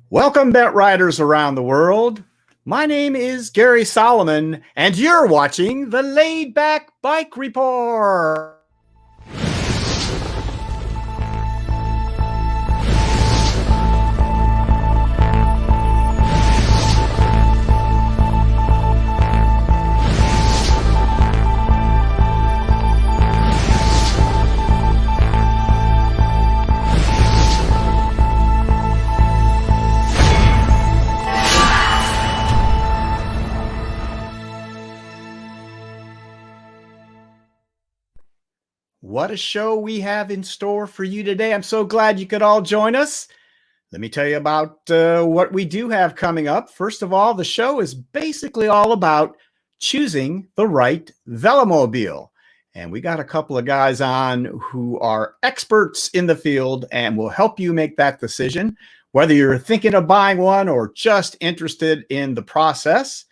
Welcome, bent riders around the world. My name is Gary Solomon, and you're watching the Laidback Bike Report. What a show we have in store for you today. I'm so glad you could all join us. Let me tell you about what we do have coming up. First of all, the show is basically all about choosing the right Velomobile. And we got a couple of guys on who are experts in the field and will help you make that decision, whether you're thinking of buying one or just interested in the process.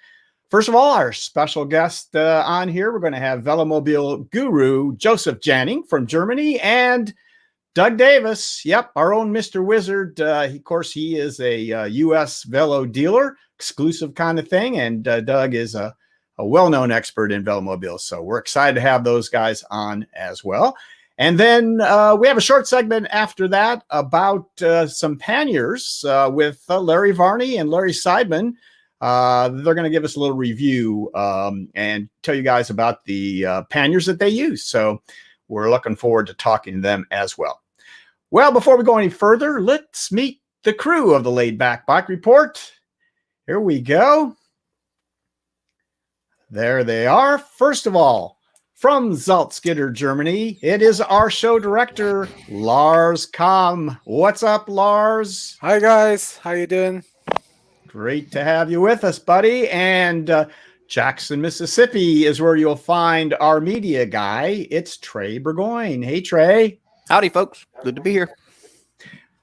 First of all, our special guest on here, we're going to have Velomobile guru Josef Janning from Germany and Doug Davis. Yep, our own Mr. Wizard. Of course, he is a U.S. Velo dealer, exclusive kind of thing. And Doug is a well-known expert in Velomobiles. So we're excited to have those guys on as well. And then we have a short segment after that about some panniers with Varney and Larry Seidman. They're going to give us a little review and tell you guys about the panniers that they use. So we're looking forward to talking to them as well. Well, before we go any further, let's meet the crew of the Laidback Bike Report. Here we go. There they are. First of all, from Salzgitter, Germany, it is our show director, Lars Kamm. What's up, Lars? Hi, guys. How you doing? Great to have you with us, buddy. And Jackson, Mississippi is where you'll find our media guy. It's Trey Burgoyne. Hey, Trey. Howdy, folks. Good to be here.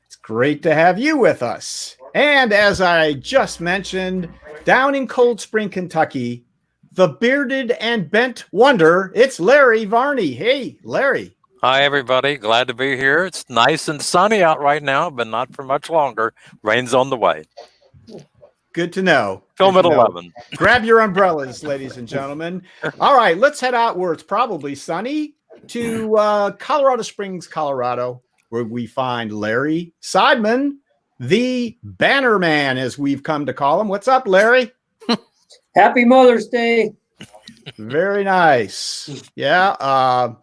It's great to have you with us. And as I just mentioned, down in Cold Spring, Kentucky, the bearded and bent wonder, it's Larry Varney. Hey, Larry. Hi, everybody. Glad to be here. It's nice and sunny out right now, but not for much longer. Rain's on the way. Good to know. Film at 11. Grab your umbrellas, ladies and gentlemen. All right, let's head out where it's probably sunny to Colorado Springs, Colorado, where we find Larry Seidman, the banner man, as we've come to call him. What's up, Larry? Happy Mother's Day. Very nice. Yeah.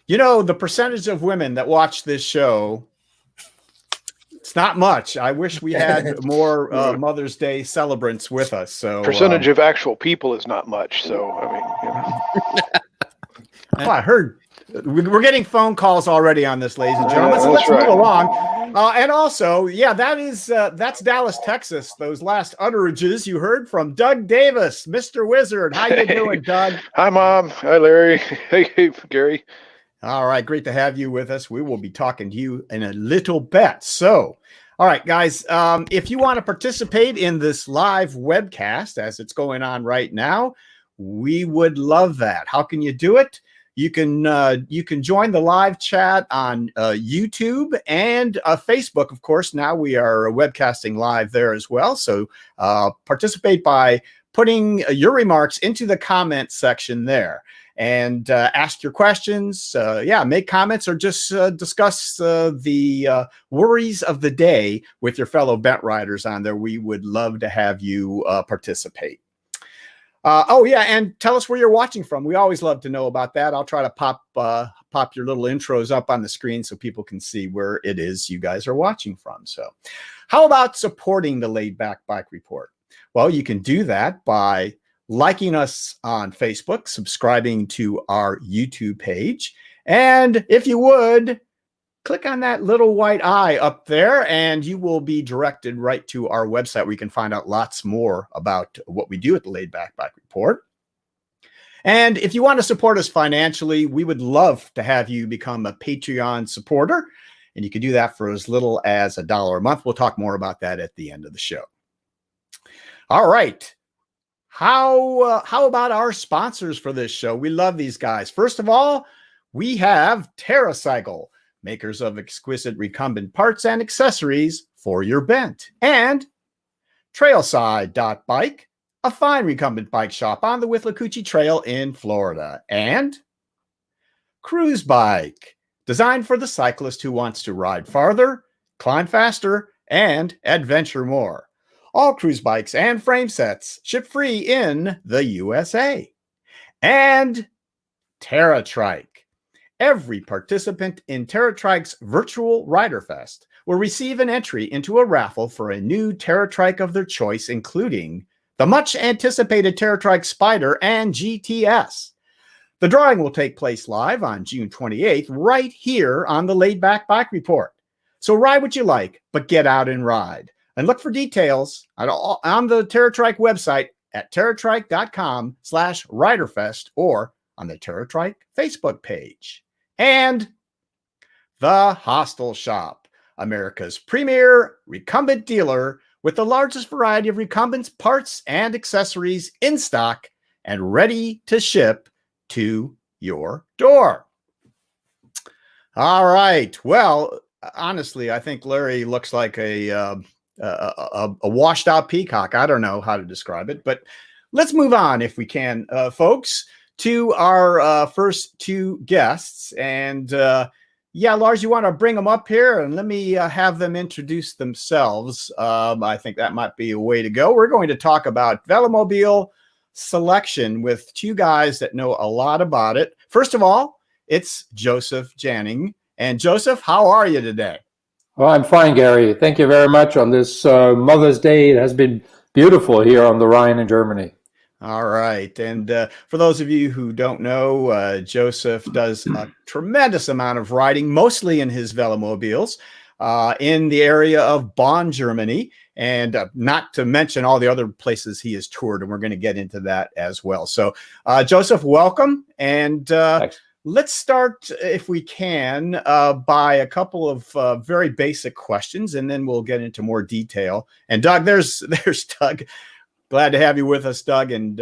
The percentage of women that watch this show, it's not much. I wish we had more Mother's Day celebrants with us. So percentage of actual people is not much. So I mean, well, I heard we're getting phone calls already on this, ladies and gentlemen. So let's That's right. move along. And also, yeah, that's Dallas, Texas. Those last utterages you heard from Doug Davis, Mr. Wizard. How you doing, Doug? Hi, Mom. Hi, Larry. Hey, Gary. All right, great to have you with us. We will be talking to you in a little bit. So, all right, guys, if you want to participate in this live webcast as it's going on right now, we would love that. How can you do it? You can join the live chat on YouTube and Facebook. Of course, now we are webcasting live there as well. So participate by putting your remarks into the comment section there. And ask your questions, make comments, or just discuss the worries of the day with your fellow bent riders on there. We would love to have you participate. And tell us where you're watching from. We always love to know about that. I'll try to pop your little intros up on the screen so people can see where it is you guys are watching from. So how about supporting the Laidback Bike Report? Well, you can do that by liking us on Facebook, subscribing to our YouTube page, and if you would, click on that little white eye up there, and you will be directed right to our website where you can find out lots more about what we do at the Laidback Bike Report. And if you want to support us financially, we would love to have you become a Patreon supporter, and you can do that for as little as $1 a month. We'll talk more about that at the end of the show. All right. How about our sponsors for this show? We love these guys. First of all, we have TerraCycle, makers of exquisite recumbent parts and accessories for your bent, and Trailside.bike, a fine recumbent bike shop on the Withlacoochee Trail in Florida, and Cruise Bike, designed for the cyclist who wants to ride farther, climb faster, and adventure more. All cruise bikes and frame sets ship free in the USA. And TerraTrike. Every participant in TerraTrike's virtual Rider Fest will receive an entry into a raffle for a new TerraTrike of their choice, including the much anticipated TerraTrike Spider and GTS. The drawing will take place live on June 28th, right here on the Laidback Bike Report. So ride what you like, but get out and ride. And look for details on the TerraTrike website at terratrike.com/riderfest or on the TerraTrike Facebook page. And the Hostel Shop, America's premier recumbent dealer with the largest variety of recumbents, parts, and accessories in stock and ready to ship to your door. All right. Well, honestly, I think Larry looks like a washed out peacock. I don't know how to describe it, but let's move on if we can, folks, to our first two guests. And yeah, Lars, you want to bring them up here and let me have them introduce themselves. I think that might be a way to go. We're going to talk about Velomobile selection with two guys that know a lot about it. First of all, it's Josef Janning. And Joseph, how are you today? Well, I'm fine, Gary. Thank you very much on this Mother's Day. It has been beautiful here on the Rhine in Germany. All right. And for those of you who don't know, Joseph does a tremendous amount of riding, mostly in his Velomobiles, in the area of Bonn, Germany, and not to mention all the other places he has toured. And we're going to get into that as well. So, Joseph, welcome. And let's start, if we can, by a couple of very basic questions, and then we'll get into more detail. And Doug, there's Doug. Glad to have you with us, Doug. And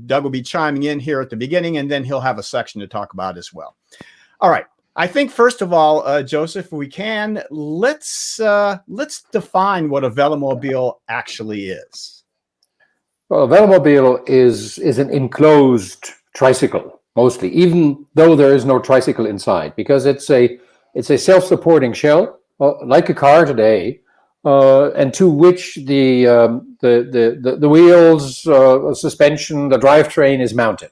Doug will be chiming in here at the beginning, and then he'll have a section to talk about as well. All right. I think first of all, Joseph, if we can, let's define what a Velomobile actually is. Well, a Velomobile is an enclosed tricycle, mostly, even though there is no tricycle inside, because it's a self-supporting shell, like a car today, and to which the wheels, suspension, the drivetrain is mounted.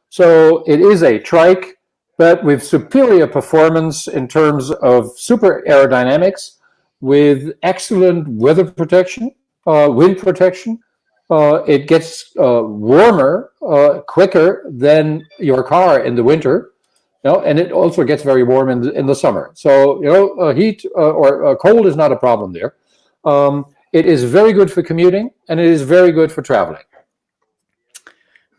So it is a trike, but with superior performance in terms of super aerodynamics, with excellent weather protection, wind protection. It gets warmer quicker than your car in the winter. And it also gets very warm in the summer. So, heat or cold is not a problem there. It is very good for commuting, and it is very good for traveling.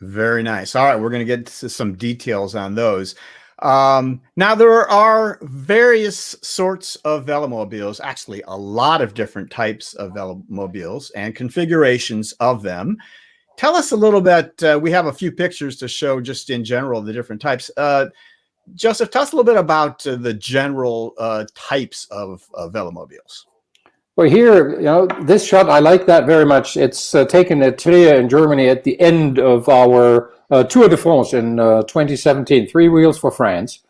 Very nice. All right, we're going to get to some details on those. Now, there are various sorts of Velomobiles, actually a lot of different types of Velomobiles and configurations of them. Tell us a little bit. We have a few pictures to show just in general the different types. Joseph, tell us a little bit about the general types of Velomobiles. Well, here, this shot, I like that very much. It's taken at Trier in Germany at the end of our Tour de France in 2017, 3 wheels for France.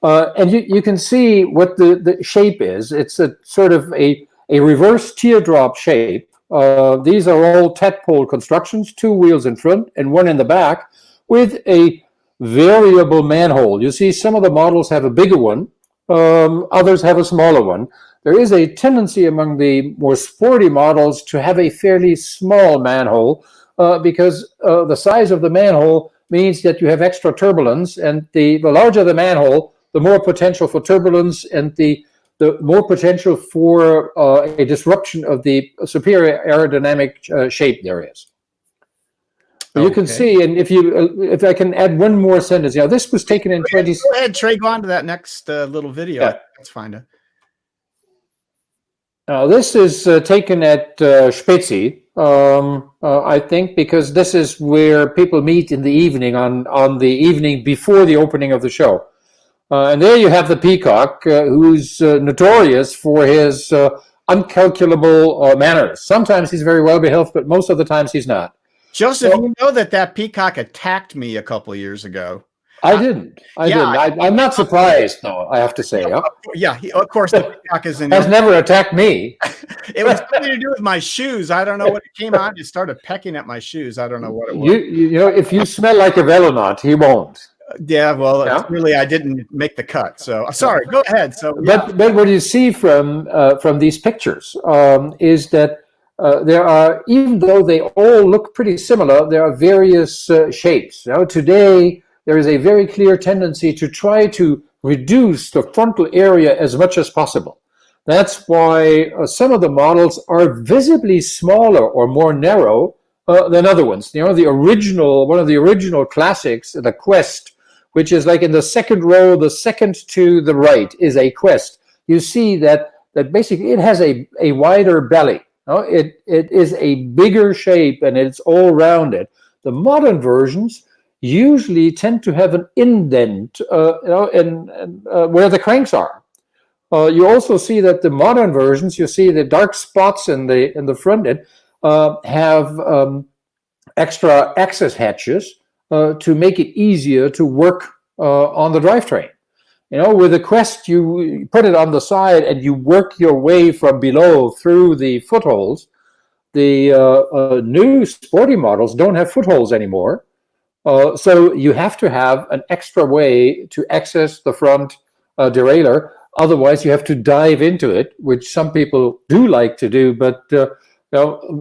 And you can see what the shape is. It's a sort of a reverse teardrop shape. These are all tadpole constructions, 2 wheels in front and 1 in the back, with a variable manhole. You see some of the models have a bigger one, others have a smaller one. There is a tendency among the more sporty models to have a fairly small manhole because the size of the manhole means that you have extra turbulence, and the larger the manhole, the more potential for turbulence and the more potential for a disruption of the superior aerodynamic shape there is. Okay. You can see, and if I can add one more sentence, this was taken in 20. Go ahead, Trey. Go on to that next little video. Yeah. Let's find it. Now, this is taken at Spezi, I think, because this is where people meet in the evening on the evening before the opening of the show. And there you have the peacock, who's notorious for his uncalculable manners. Sometimes he's very well behaved, but most of the times he's not. Joseph, you know that peacock attacked me a couple of years ago. I didn't. I'm not surprised, though, I have to say. Of course, the peacock is in. Has never attacked me. It was something to do with my shoes. I don't know what it came on. It started pecking at my shoes. I don't know what it was. You know, if you smell like a Velonaut, he won't. Yeah, well, really, I didn't make the cut. So sorry. Go ahead. So, but what you see from these pictures is that there are, even though they all look pretty similar, there are various shapes. Now, today there is a very clear tendency to try to reduce the frontal area as much as possible. That's why some of the models are visibly smaller or more narrow than other ones. You know, one of the original classics, the Quest, which is like in the second row, the second to the right is a Quest. You see that basically it has a wider belly. It is a bigger shape and it's all rounded. The modern versions usually tend to have an indent, where the cranks are. You also see that the modern versions, you see the dark spots in the front end have extra access hatches to make it easier to work on the drivetrain. You know, with the Quest, you put it on the side and you work your way from below through the footholes. The new sporty models don't have footholes anymore. So you have to have an extra way to access the front derailleur. Otherwise, you have to dive into it, which some people do like to do, but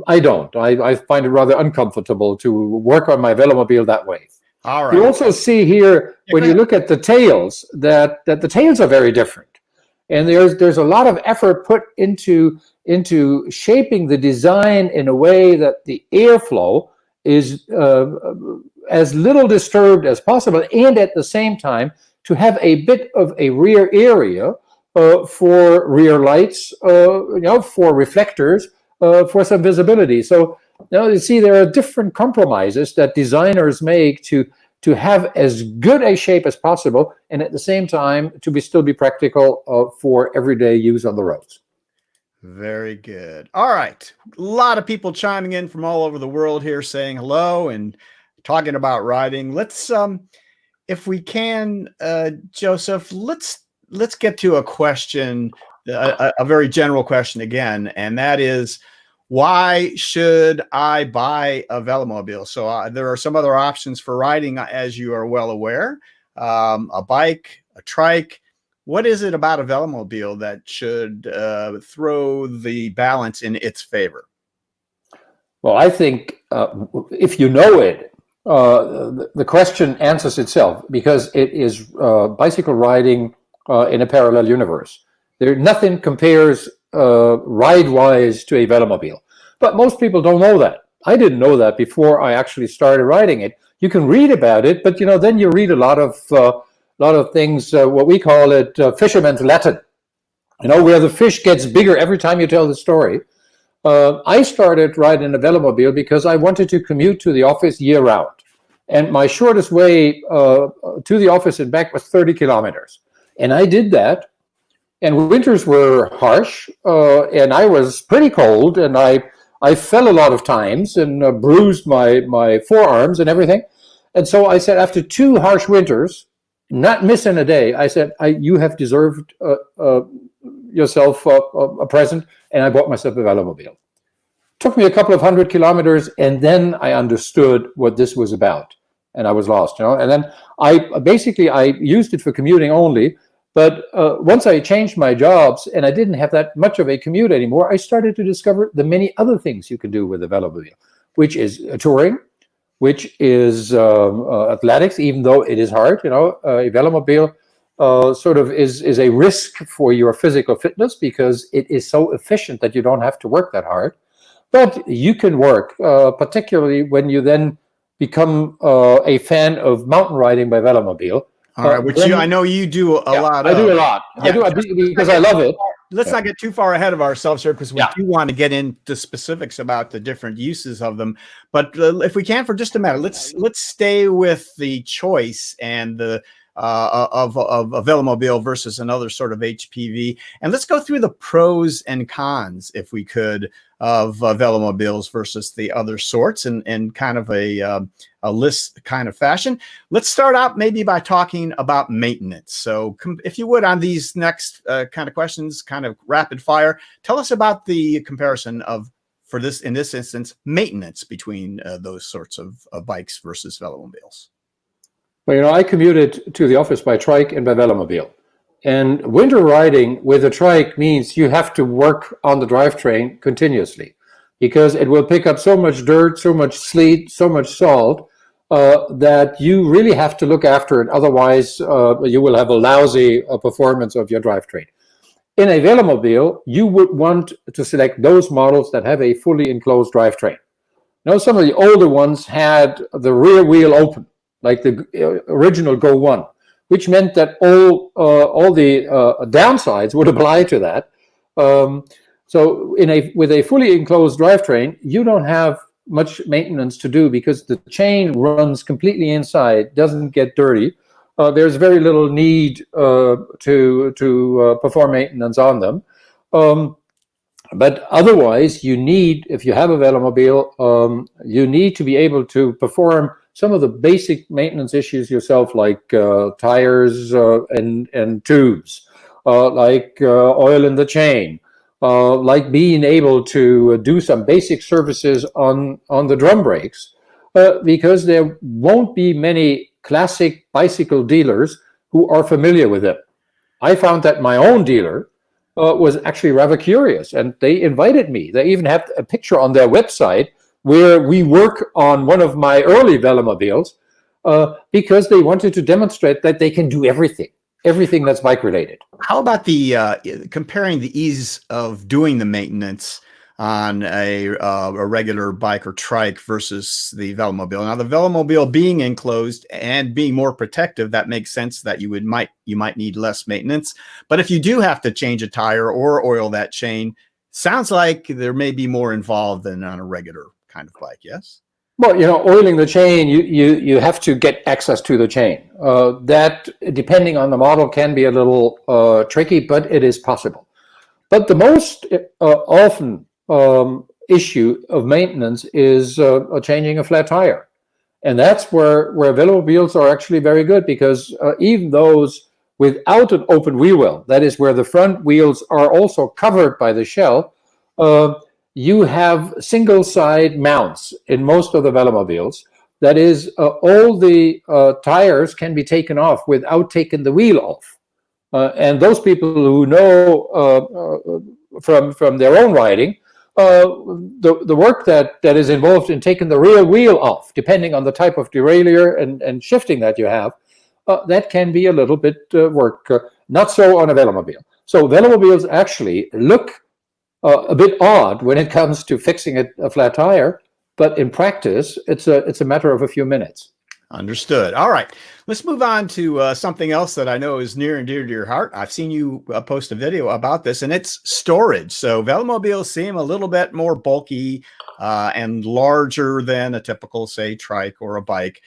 I don't. I find it rather uncomfortable to work on my Velomobile that way. All right. You also see here, when you look at the tails, that the tails are very different. And there's a lot of effort put into shaping the design in a way that the airflow is as little disturbed as possible, and at the same time to have a bit of a rear area for rear lights, for reflectors, for some visibility. So now you see there are different compromises that designers make to have as good a shape as possible, and at the same time to still be practical for everyday use on the roads. Very good. All right. A lot of people chiming in from all over the world here saying hello and talking about riding. Let's, if we can, Joseph, let's get to a question, a very general question again, and that is, why should I buy a Velomobile? So there are some other options for riding, as you are well aware, a bike, a trike. What is it about a Velomobile that should throw the balance in its favor? Well, I think if you know it, the question answers itself, because it is bicycle riding in a parallel universe. Nothing compares ride-wise to a Velomobile. But most people don't know that. I didn't know that before I actually started riding it. You can read about it, but then you read a lot of things, what we call it fisherman's Latin, where the fish gets bigger every time you tell the story. I started riding a Velomobile because I wanted to commute to the office year-round. And my shortest way to the office and back was 30 kilometers. And I did that. And winters were harsh, and I was pretty cold, and I fell a lot of times and bruised my forearms and everything. And so I said, after 2 harsh winters, not missing a day, I said, you have deserved yourself a present, and I bought myself a Velomobile. Took me a couple of 100 kilometers, and then I understood what this was about, and I was lost, And then I used it for commuting only. But once I changed my jobs and I didn't have that much of a commute anymore, I started to discover the many other things you can do with a Velomobile, which is touring, which is athletics, even though it is hard. A Velomobile sort of is a risk for your physical fitness because it is so efficient that you don't have to work that hard. But you can work, particularly when you then become a fan of mountain riding by Velomobile. All right, which I know you do a lot of. I do a lot. Yeah. I do because I love it. Let's not get too far ahead of ourselves here, because we do want to get into specifics about the different uses of them. But if we can, for just a minute, let's stay with the choice and the a Velomobile versus another sort of HPV. And let's go through the pros and cons, if we could, of Velomobiles versus the other sorts in kind of a list kind of fashion. Let's start out maybe by talking about maintenance. So if you would, on these next kind of questions, kind of rapid fire, tell us about the comparison of, in this instance, maintenance between those sorts of bikes versus Velomobiles. Well, I commuted to the office by trike and by Velomobile. And winter riding with a trike means you have to work on the drivetrain continuously because it will pick up so much dirt, so much sleet, so much salt that you really have to look after it. Otherwise, you will have a lousy performance of your drivetrain. In a Velomobile, you would want to select those models that have a fully enclosed drivetrain. Now, some of the older ones had the rear wheel open, like the original Go 1, which meant that all the downsides would apply to that. So with a fully enclosed drivetrain, you don't have much maintenance to do because the chain runs completely inside, doesn't get dirty. There's very little need to perform maintenance on them. But otherwise, you need, if you have a Velomobile, you need to be able to perform some of the basic maintenance issues yourself, like tires and tubes, like oil in the chain, like being able to do some basic services on the drum brakes, because there won't be many classic bicycle dealers who are familiar with it. I found that my own dealer was actually rather curious, and they invited me. They even have a picture on their website where we work on one of my early Velomobiles, because they wanted to demonstrate that they can do everything that's bike related. How about the comparing the ease of doing the maintenance on a regular bike or trike versus the Velomobile? Now, the Velomobile being enclosed and being more protective, that makes sense that you might need less maintenance. But if you do have to change a tire or oil that chain, sounds like there may be more involved than on a regular kind of bike. Yes. Well, oiling the chain, you have to get access to the chain. That, depending on the model, can be a little tricky, but it is possible. But the most often issue of maintenance is changing a flat tire. And that's where Velomobiles are actually very good, because even those without an open wheel well, that is where the front wheels are also covered by the shell, you have single side mounts in most of the Velomobiles. That is, all the tires can be taken off without taking the wheel off. And those people who know from their own riding, the work that is involved in taking the rear wheel off, depending on the type of derailleur and shifting that you have, that can be a little bit work. Not so on a Velomobile. So Velomobiles actually look a bit odd when it comes to fixing a flat tire, but in practice, it's a matter of a few minutes. Understood. All right, let's move on to something else that I know is near and dear to your heart. I've seen you post a video about this, and it's storage. So Velomobiles seem a little bit more bulky and larger than a typical, say, trike or a bike.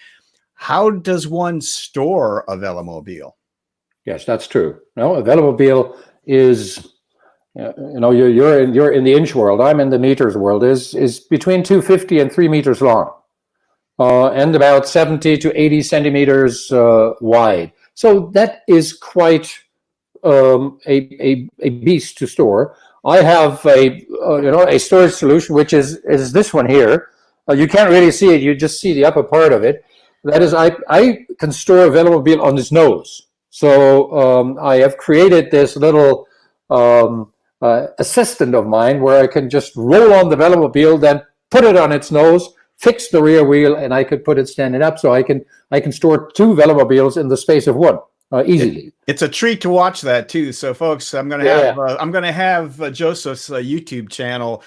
How does one store a Velomobile? Yes, that's true. No, a Velomobile is, you're in the inch world. I'm in the meters world. Is between 250 and 3 meters long, and about 70 to 80 centimeters wide. So that is quite a beast to store. I have a storage solution, which is this one here. You can't really see it. You just see the upper part of it. That is, I can store a Velomobile on its nose. So I have created this little assistant of mine where I can just roll on the Velomobile, then put it on its nose, fix the rear wheel, and I could put it standing up. So I can store 2 Velomobiles in the space of one easily. It's a treat to watch that too. So, folks, I'm going to have Joseph's YouTube channel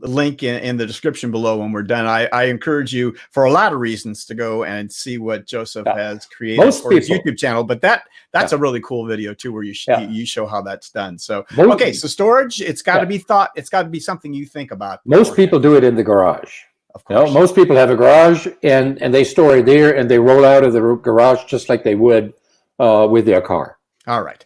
link in the description below when we're done. I encourage you, for a lot of reasons, to go and see what Joseph has created for his YouTube channel. But that's a really cool video too, where you show how that's done. So, okay, so storage, it's got to be thought. It's got to be something you think about. Most people do it in the garage. Of course. Most people have a garage and they store it there, and they roll out of the garage just like they would with their car. All right.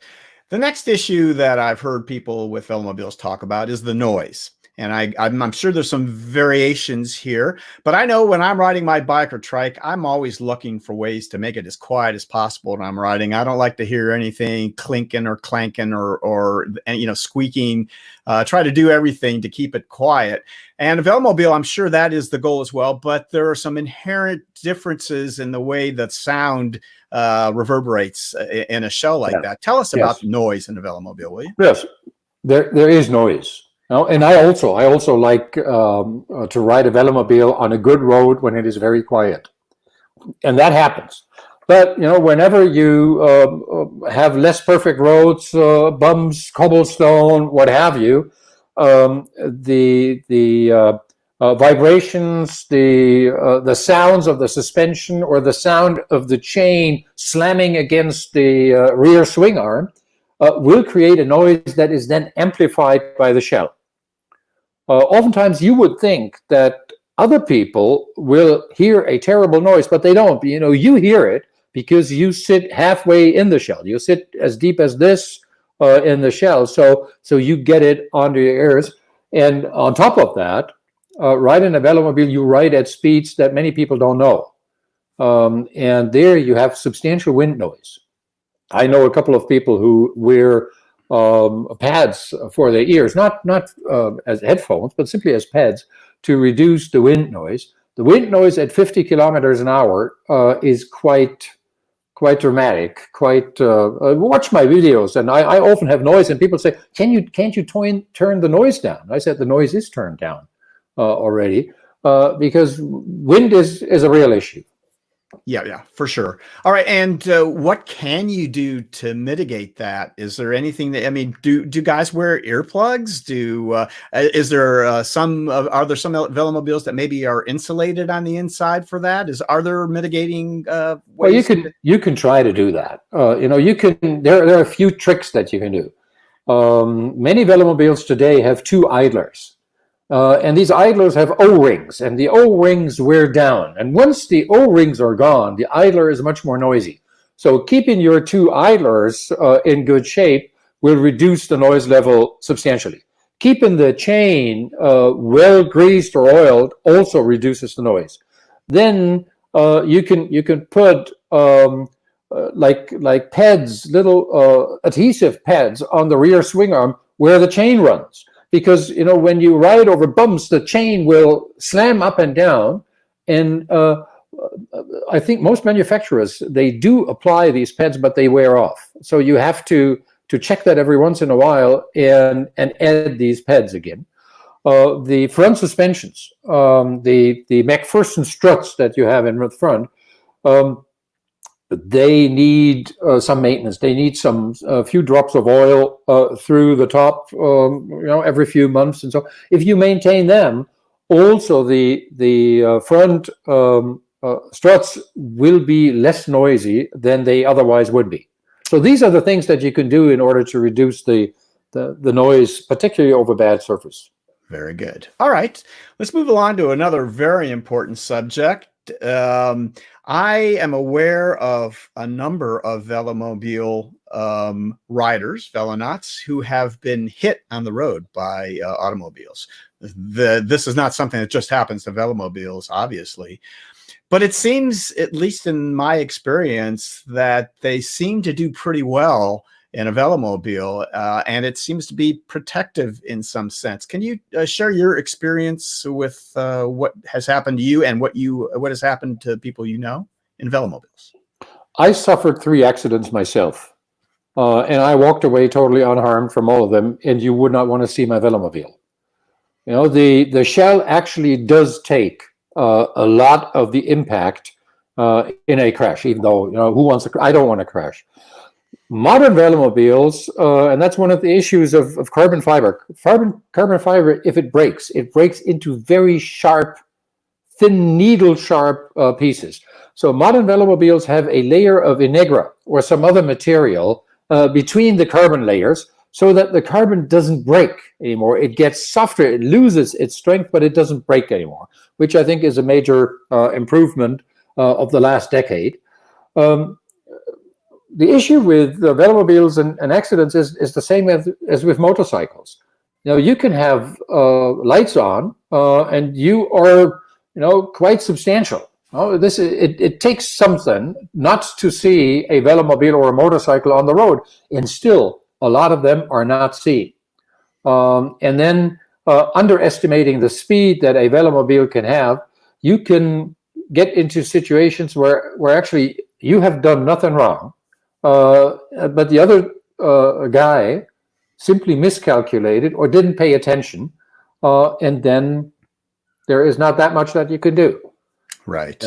The next issue that I've heard people with Velomobiles talk about is the noise. And I'm sure there's some variations here, but I know when I'm riding my bike or trike, I'm always looking for ways to make it as quiet as possible when I'm riding. I don't like to hear anything clinking or clanking or squeaking. Try to do everything to keep it quiet. And a Velomobile, I'm sure that is the goal as well, but there are some inherent differences in the way that sound reverberates in a shell like that. Tell us about noise in a Velomobile, will you? Yes, there is noise. And I also like to ride a Velomobile on a good road when it is very quiet, and that happens. But whenever you have less perfect roads, bumps, cobblestone, what have you, the vibrations, the sounds of the suspension or the sound of the chain slamming against the rear swing arm will create a noise that is then amplified by the shell. Oftentimes you would think that other people will hear a terrible noise, but they don't. You hear it because you sit halfway in the shell. You sit as deep as this in the shell, so you get it onto your ears. And on top of that, riding a Velomobile, you ride at speeds that many people don't know. And there you have substantial wind noise. I know a couple of people who wear pads for their ears, not as headphones, but simply as pads to reduce the wind noise. The wind noise at 50 kilometers an hour is quite dramatic. Watch my videos, and I often have noise, and people say, "Can't you turn the noise down?" I said the noise is turned down already because wind is a real issue. Yeah, for sure. All right. And what can you do to mitigate that? Is there anything that, do guys wear earplugs? Are there some Velomobiles that maybe are insulated on the inside for that? Are there mitigating ways? Well, you can try to do that. There are a few tricks that you can do. Many Velomobiles today have two idlers. And these idlers have O-rings, and the O-rings wear down. And once the O-rings are gone, the idler is much more noisy. So keeping your two idlers in good shape will reduce the noise level substantially. Keeping the chain well greased or oiled also reduces the noise. Then you can put like pads, little adhesive pads on the rear swing arm where the chain runs. Because, when you ride over bumps, the chain will slam up and down. And I think most manufacturers, they do apply these pads, but they wear off. So you have to check that every once in a while and add these pads again. The front suspensions, the McPherson struts that you have in the front, they need some maintenance. They need a few drops of oil through the top, every few months. And so if you maintain them, also the front struts will be less noisy than they otherwise would be. So these are the things that you can do in order to reduce the noise, particularly over bad surface. Very good. All right, let's move on to another very important subject. I am aware of a number of Velomobile riders, velonauts, who have been hit on the road by automobiles. This is not something that just happens to Velomobiles, obviously, but it seems, at least in my experience, that they seem to do pretty well in a Velomobile, and it seems to be protective in some sense. Can you share your experience with what has happened to you and what has happened to people in Velomobiles? I suffered 3 accidents myself, and I walked away totally unharmed from all of them, and you would not want to see my Velomobile. The shell actually does take a lot of the impact in a crash, even though, I don't want to crash. Modern Velomobiles, and that's one of the issues of carbon fiber. Carbon fiber, if it breaks into very sharp, thin needle-sharp pieces. So modern Velomobiles have a layer of Inegra or some other material between the carbon layers so that the carbon doesn't break anymore. It gets softer, it loses its strength, but it doesn't break anymore, which I think is a major improvement of the last decade. the issue with Velomobiles and accidents is the same as with motorcycles. You can have lights on, and you are, quite substantial. It takes something not to see a Velomobile or a motorcycle on the road, and still a lot of them are not seen. And then underestimating the speed that a Velomobile can have, you can get into situations where actually you have done nothing wrong, but the other guy simply miscalculated or didn't pay attention, and then there is not that much that you can do. Right.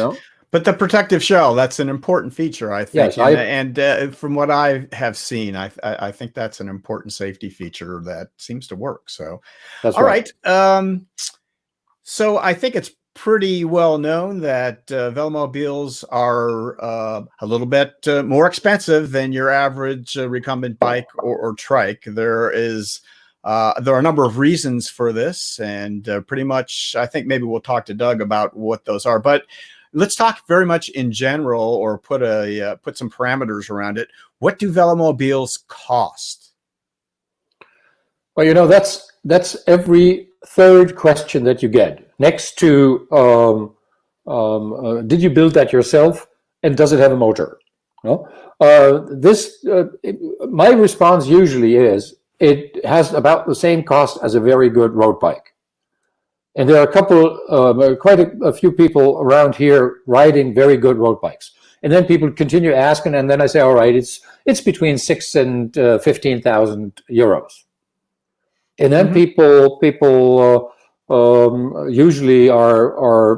But the protective shell, that's an important feature, I think. Yes, and from what I have seen, I think that's an important safety feature that seems to work. So, that's all right. So I think it's pretty well known that Velomobiles are a little bit more expensive than your average recumbent bike or trike. There are a number of reasons for this, and pretty much I think maybe we'll talk to Doug about what those are. But let's talk very much in general, or put some parameters around it. What do Velomobiles cost? Well, that's every third question that you get. Next to, did you build that yourself, and does it have a motor? My response usually is, it has about the same cost as a very good road bike. And there are quite a few people around here riding very good road bikes. And then people continue asking, and then I say, all right, it's between 6,000 and 15,000 euros. And then people usually are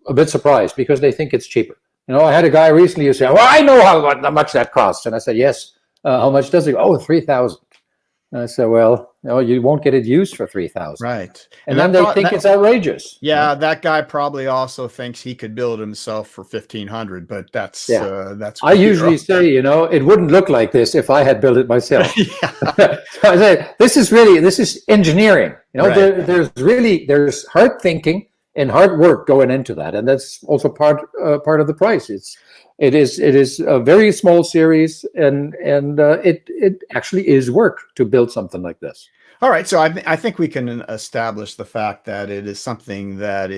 a bit surprised because they think it's cheaper. I had a guy recently who said, well, I know how much that costs. And I said, yes, how much does it? Oh, 3,000. And I said, well, you won't get it used for 3,000. Right. And then they think it's outrageous. Yeah, that guy probably also thinks he could build himself for 1,500, but that's I usually say, it wouldn't look like this if I had built it myself. So I say, this is engineering. Right. There's hard thinking and hard work going into that, and that's also part of the price. It is a very small series, and it actually is work to build something like this. All right, so I think we can establish the fact that it is something that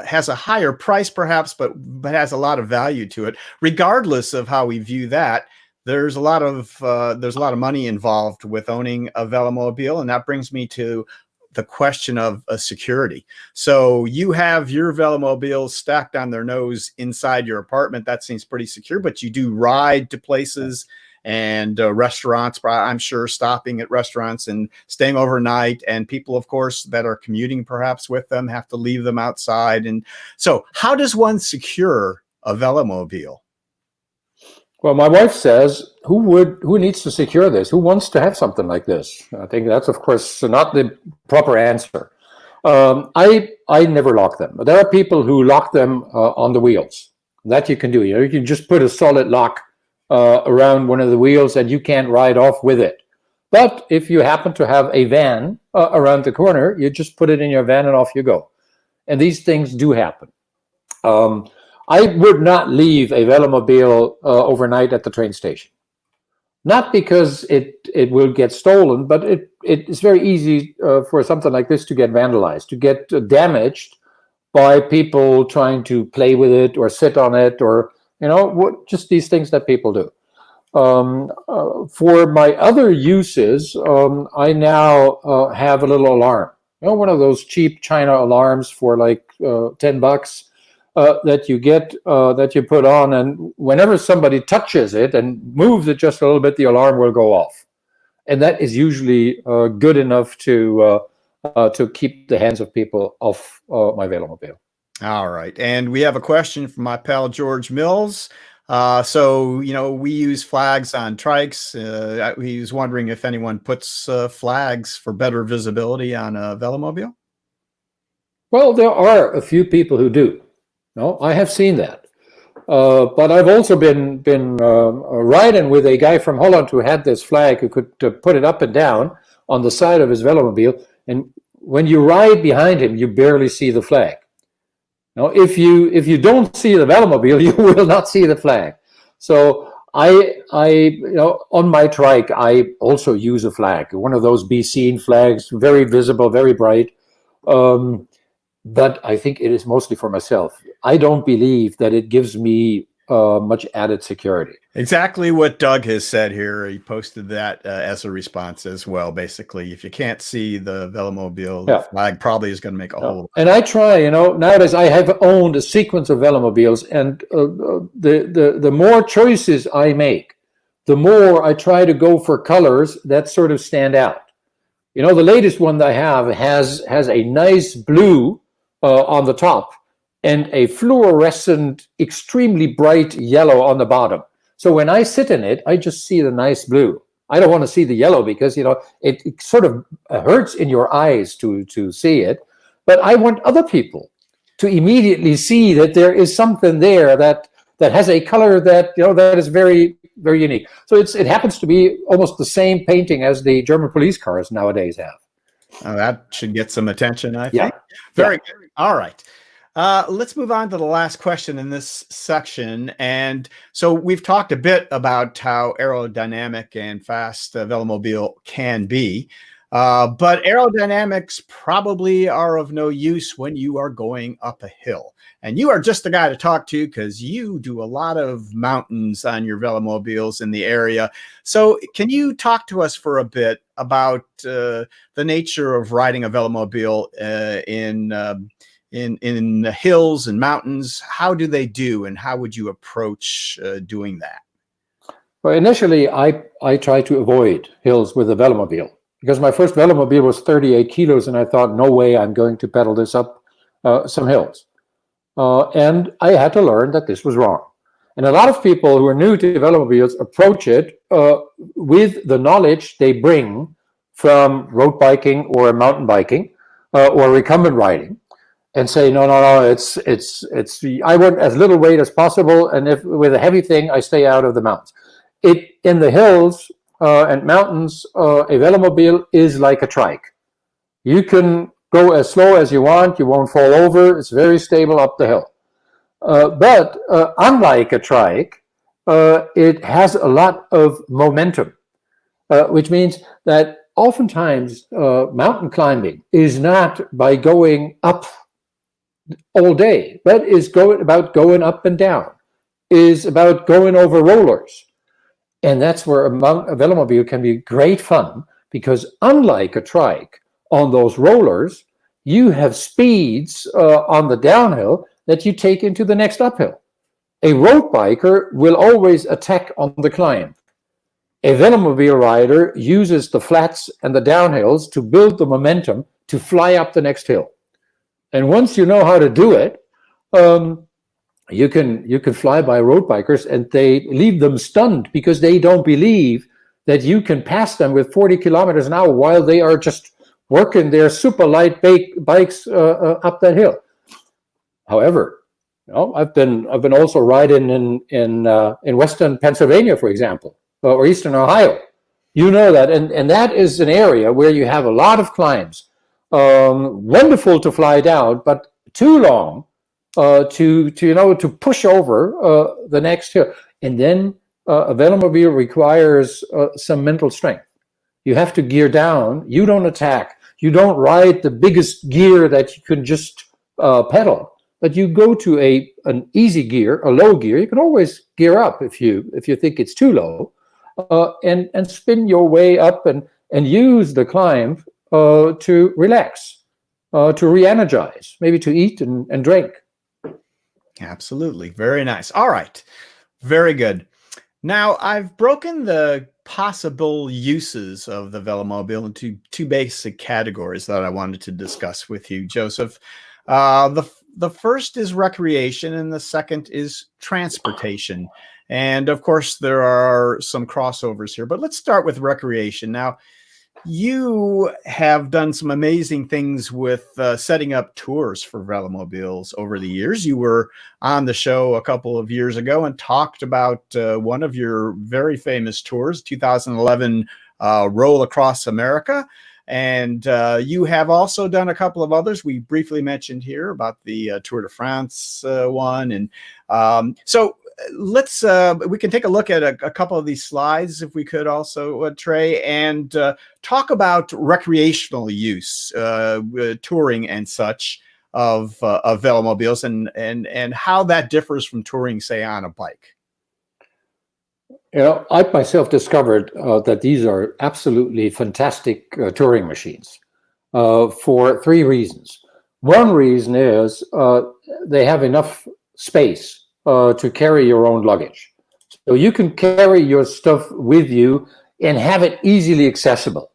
has a higher price, perhaps, but has a lot of value to it. Regardless of how we view that, there's a lot of money involved with owning a Velomobile, and that brings me to the question of security. So you have your Velomobiles stacked on their nose inside your apartment. That seems pretty secure, but you do ride to places and restaurants, I'm sure, stopping at restaurants and staying overnight. And people, of course, that are commuting perhaps with them have to leave them outside. And so how does one secure a Velomobile? Well, my wife says, who needs to secure this? Who wants to have something like this? I think that's, of course, not the proper answer. I never lock them. There are people who lock them on the wheels. That you can do. You can just put a solid lock around one of the wheels, and you can't ride off with it. But if you happen to have a van around the corner, you just put it in your van and off you go. And these things do happen. I would not leave a Velomobile overnight at the train station. Not because it will get stolen, but it is very easy for something like this to get vandalized, to get damaged by people trying to play with it or sit on it, or just these things that people do. For my other uses, I now have a little alarm. One of those cheap China alarms for like $10. That you get, that you put on, and whenever somebody touches it and moves it just a little bit, the alarm will go off. And that is usually good enough to keep the hands of people off my Velomobile. All right. And we have a question from my pal, George Mills. So, we use flags on trikes. He was wondering if anyone puts flags for better visibility on a Velomobile. Well, there are a few people who do. No, I have seen that. But I've also been riding with a guy from Holland who had this flag, who could put it up and down on the side of his Velomobile. And when you ride behind him, you barely see the flag. Now, if you don't see the Velomobile, you will not see the flag. So on my trike, I also use a flag, one of those be seen flags, very visible, very bright. But I think it is mostly for myself. I don't believe that it gives me much added security. Exactly what Doug has said here. He posted that as a response as well. Basically, if you can't see the Velomobile, the flag probably is going to make a hole. And I try, nowadays I have owned a sequence of Velomobiles, and the more choices I make, the more I try to go for colors that sort of stand out. The latest one that I have has a nice blue on the top and a fluorescent, extremely bright yellow on the bottom. So when I sit in it, I just see the nice blue. I don't want to see the yellow because, it sort of hurts in your eyes to see it. But I want other people to immediately see that there is something there that has a color that, that is very, very unique. So it happens to be almost the same painting as the German police cars nowadays have. That should get some attention, I think. Very good. All right. Let's move on to the last question in this section. And so we've talked a bit about how aerodynamic and fast Velomobile can be, but aerodynamics probably are of no use when you are going up a hill. And you are just the guy to talk to because you do a lot of mountains on your Velomobiles in the area. So can you talk to us for a bit about the nature of riding a Velomobile in the hills and mountains? How do they do, and how would you approach doing that? Well, initially, I tried to avoid hills with a Velomobile because my first Velomobile was 38 kilos, and I thought, no way I'm going to pedal this up some hills. And I had to learn that this was wrong. And a lot of people who are new to Velomobiles approach it with the knowledge they bring from road biking or mountain biking or recumbent riding, and say, no, it's I want as little weight as possible, and if with a heavy thing, I stay out of the mountains. In the hills and mountains, a Velomobile is like a trike. You can go as slow as you want, you won't fall over, it's very stable up the hill. But unlike a trike, it has a lot of momentum, which means that oftentimes mountain climbing is not by going up all day, but is about going up and down, is about going over rollers. And that's where a Velomobile can be great fun, because unlike a trike, on those rollers, you have speeds on the downhill that you take into the next uphill. A road biker will always attack on the climb. A Velomobile rider uses the flats and the downhills to build the momentum to fly up the next hill. And once you know how to do it, you can fly by road bikers, and they leave them stunned because they don't believe that you can pass them with 40 kilometers an hour while they are just working their super light bikes up that hill. However, I've been also riding in Western Pennsylvania, for example, or Eastern Ohio. You know that, and that is an area where you have a lot of climbs. Wonderful to fly down, but too long to push over the next hill. And then a Velomobile requires some mental strength. You have to gear down. You don't attack. You don't ride the biggest gear that you can just pedal, but you go to an easy gear, a low gear. You can always gear up if you think it's too low, and spin your way up and use the climb to relax, to re-energize, maybe to eat and drink. Absolutely. Very nice. All right. Very good. Now, I've broken the possible uses of the Velomobile into two basic categories that I wanted to discuss with you, Joseph. The first is recreation, and the second is transportation. And of course, there are some crossovers here, but let's start with recreation. Now, you have done some amazing things with setting up tours for Velomobiles over the years. You were on the show a couple of years ago and talked about one of your very famous tours, 2011 Roll Across America. And you have also done a couple of others. We briefly mentioned here about the Tour de France one. And so let's we can take a look at a couple of these slides if we could also, Trey, and talk about recreational use, touring and such of velomobiles, and how that differs from touring, say, on a bike. I myself discovered that these are absolutely fantastic touring machines for three reasons. One reason is they have enough space to carry your own luggage. So you can carry your stuff with you and have it easily accessible.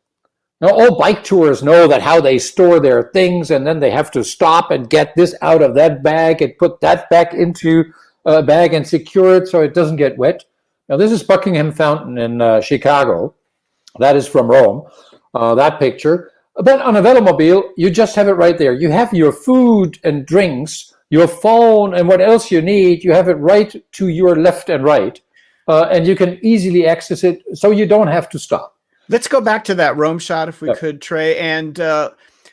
Now, all bike tours know that how they store their things, and then they have to stop and get this out of that bag and put that back into a bag and secure it so it doesn't get wet. Now, this is Buckingham Fountain in Chicago. That is from Rome, that picture. But on a Velomobile, you just have it right there. You have your food and drinks, your phone, and what else you need. You have it right to your left and right. And you can easily access it, so you don't have to stop. Let's go back to that Rome shot, if we could, Trey. And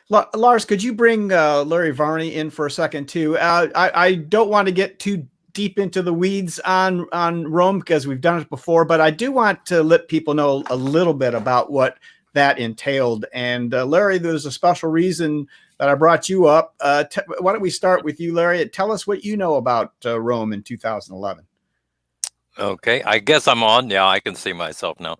Lars, could you bring Larry Varney in for a second, too? I don't want to get too deep into the weeds on Rome because we've done it before, but I do want to let people know a little bit about what that entailed. And Larry, there's a special reason that I brought you up. Why don't we start with you, Larry? Tell us what you know about Rome in 2011. Okay, I guess I'm on. Yeah, I can see myself now.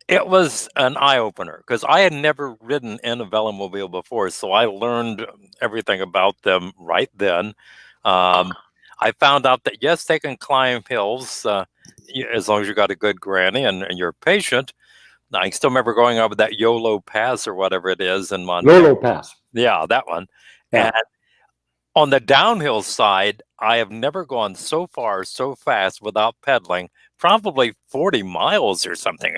It was an eye-opener because I had never ridden in a Velomobile before, so I learned everything about them right then. I found out that, yes, they can climb hills as long as you got a good granny and you're patient. I still remember going over that YOLO Pass or whatever it is in Montana. YOLO Pass. Yeah, that one. Yeah. And on the downhill side, I have never gone so far, so fast without pedaling, probably 40 miles or something.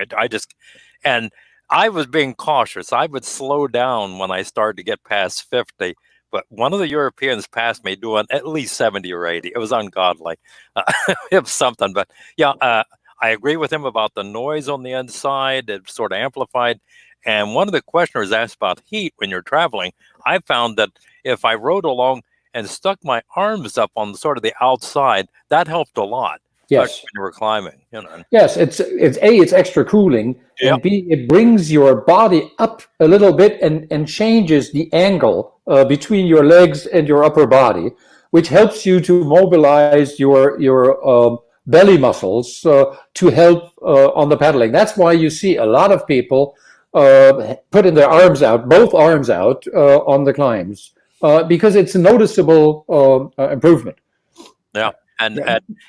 And I was being cautious. I would slow down when I started to get past 50. But one of the Europeans passed me doing at least 70 or 80. It was ungodly. It was something. But yeah, I agree with him about the noise on the inside. It sort of amplified. And one of the questioners asked about heat when you're traveling. I found that if I rode along and stuck my arms up on sort of the outside, that helped a lot. Yes, when you were climbing, Yes, it's extra cooling, Yep. and B, it brings your body up a little bit and changes the angle between your legs and your upper body, which helps you to mobilize your belly muscles to help on the pedaling. That's why you see a lot of people putting their arms out, both arms out on the climbs, because it's a noticeable improvement. Yeah. And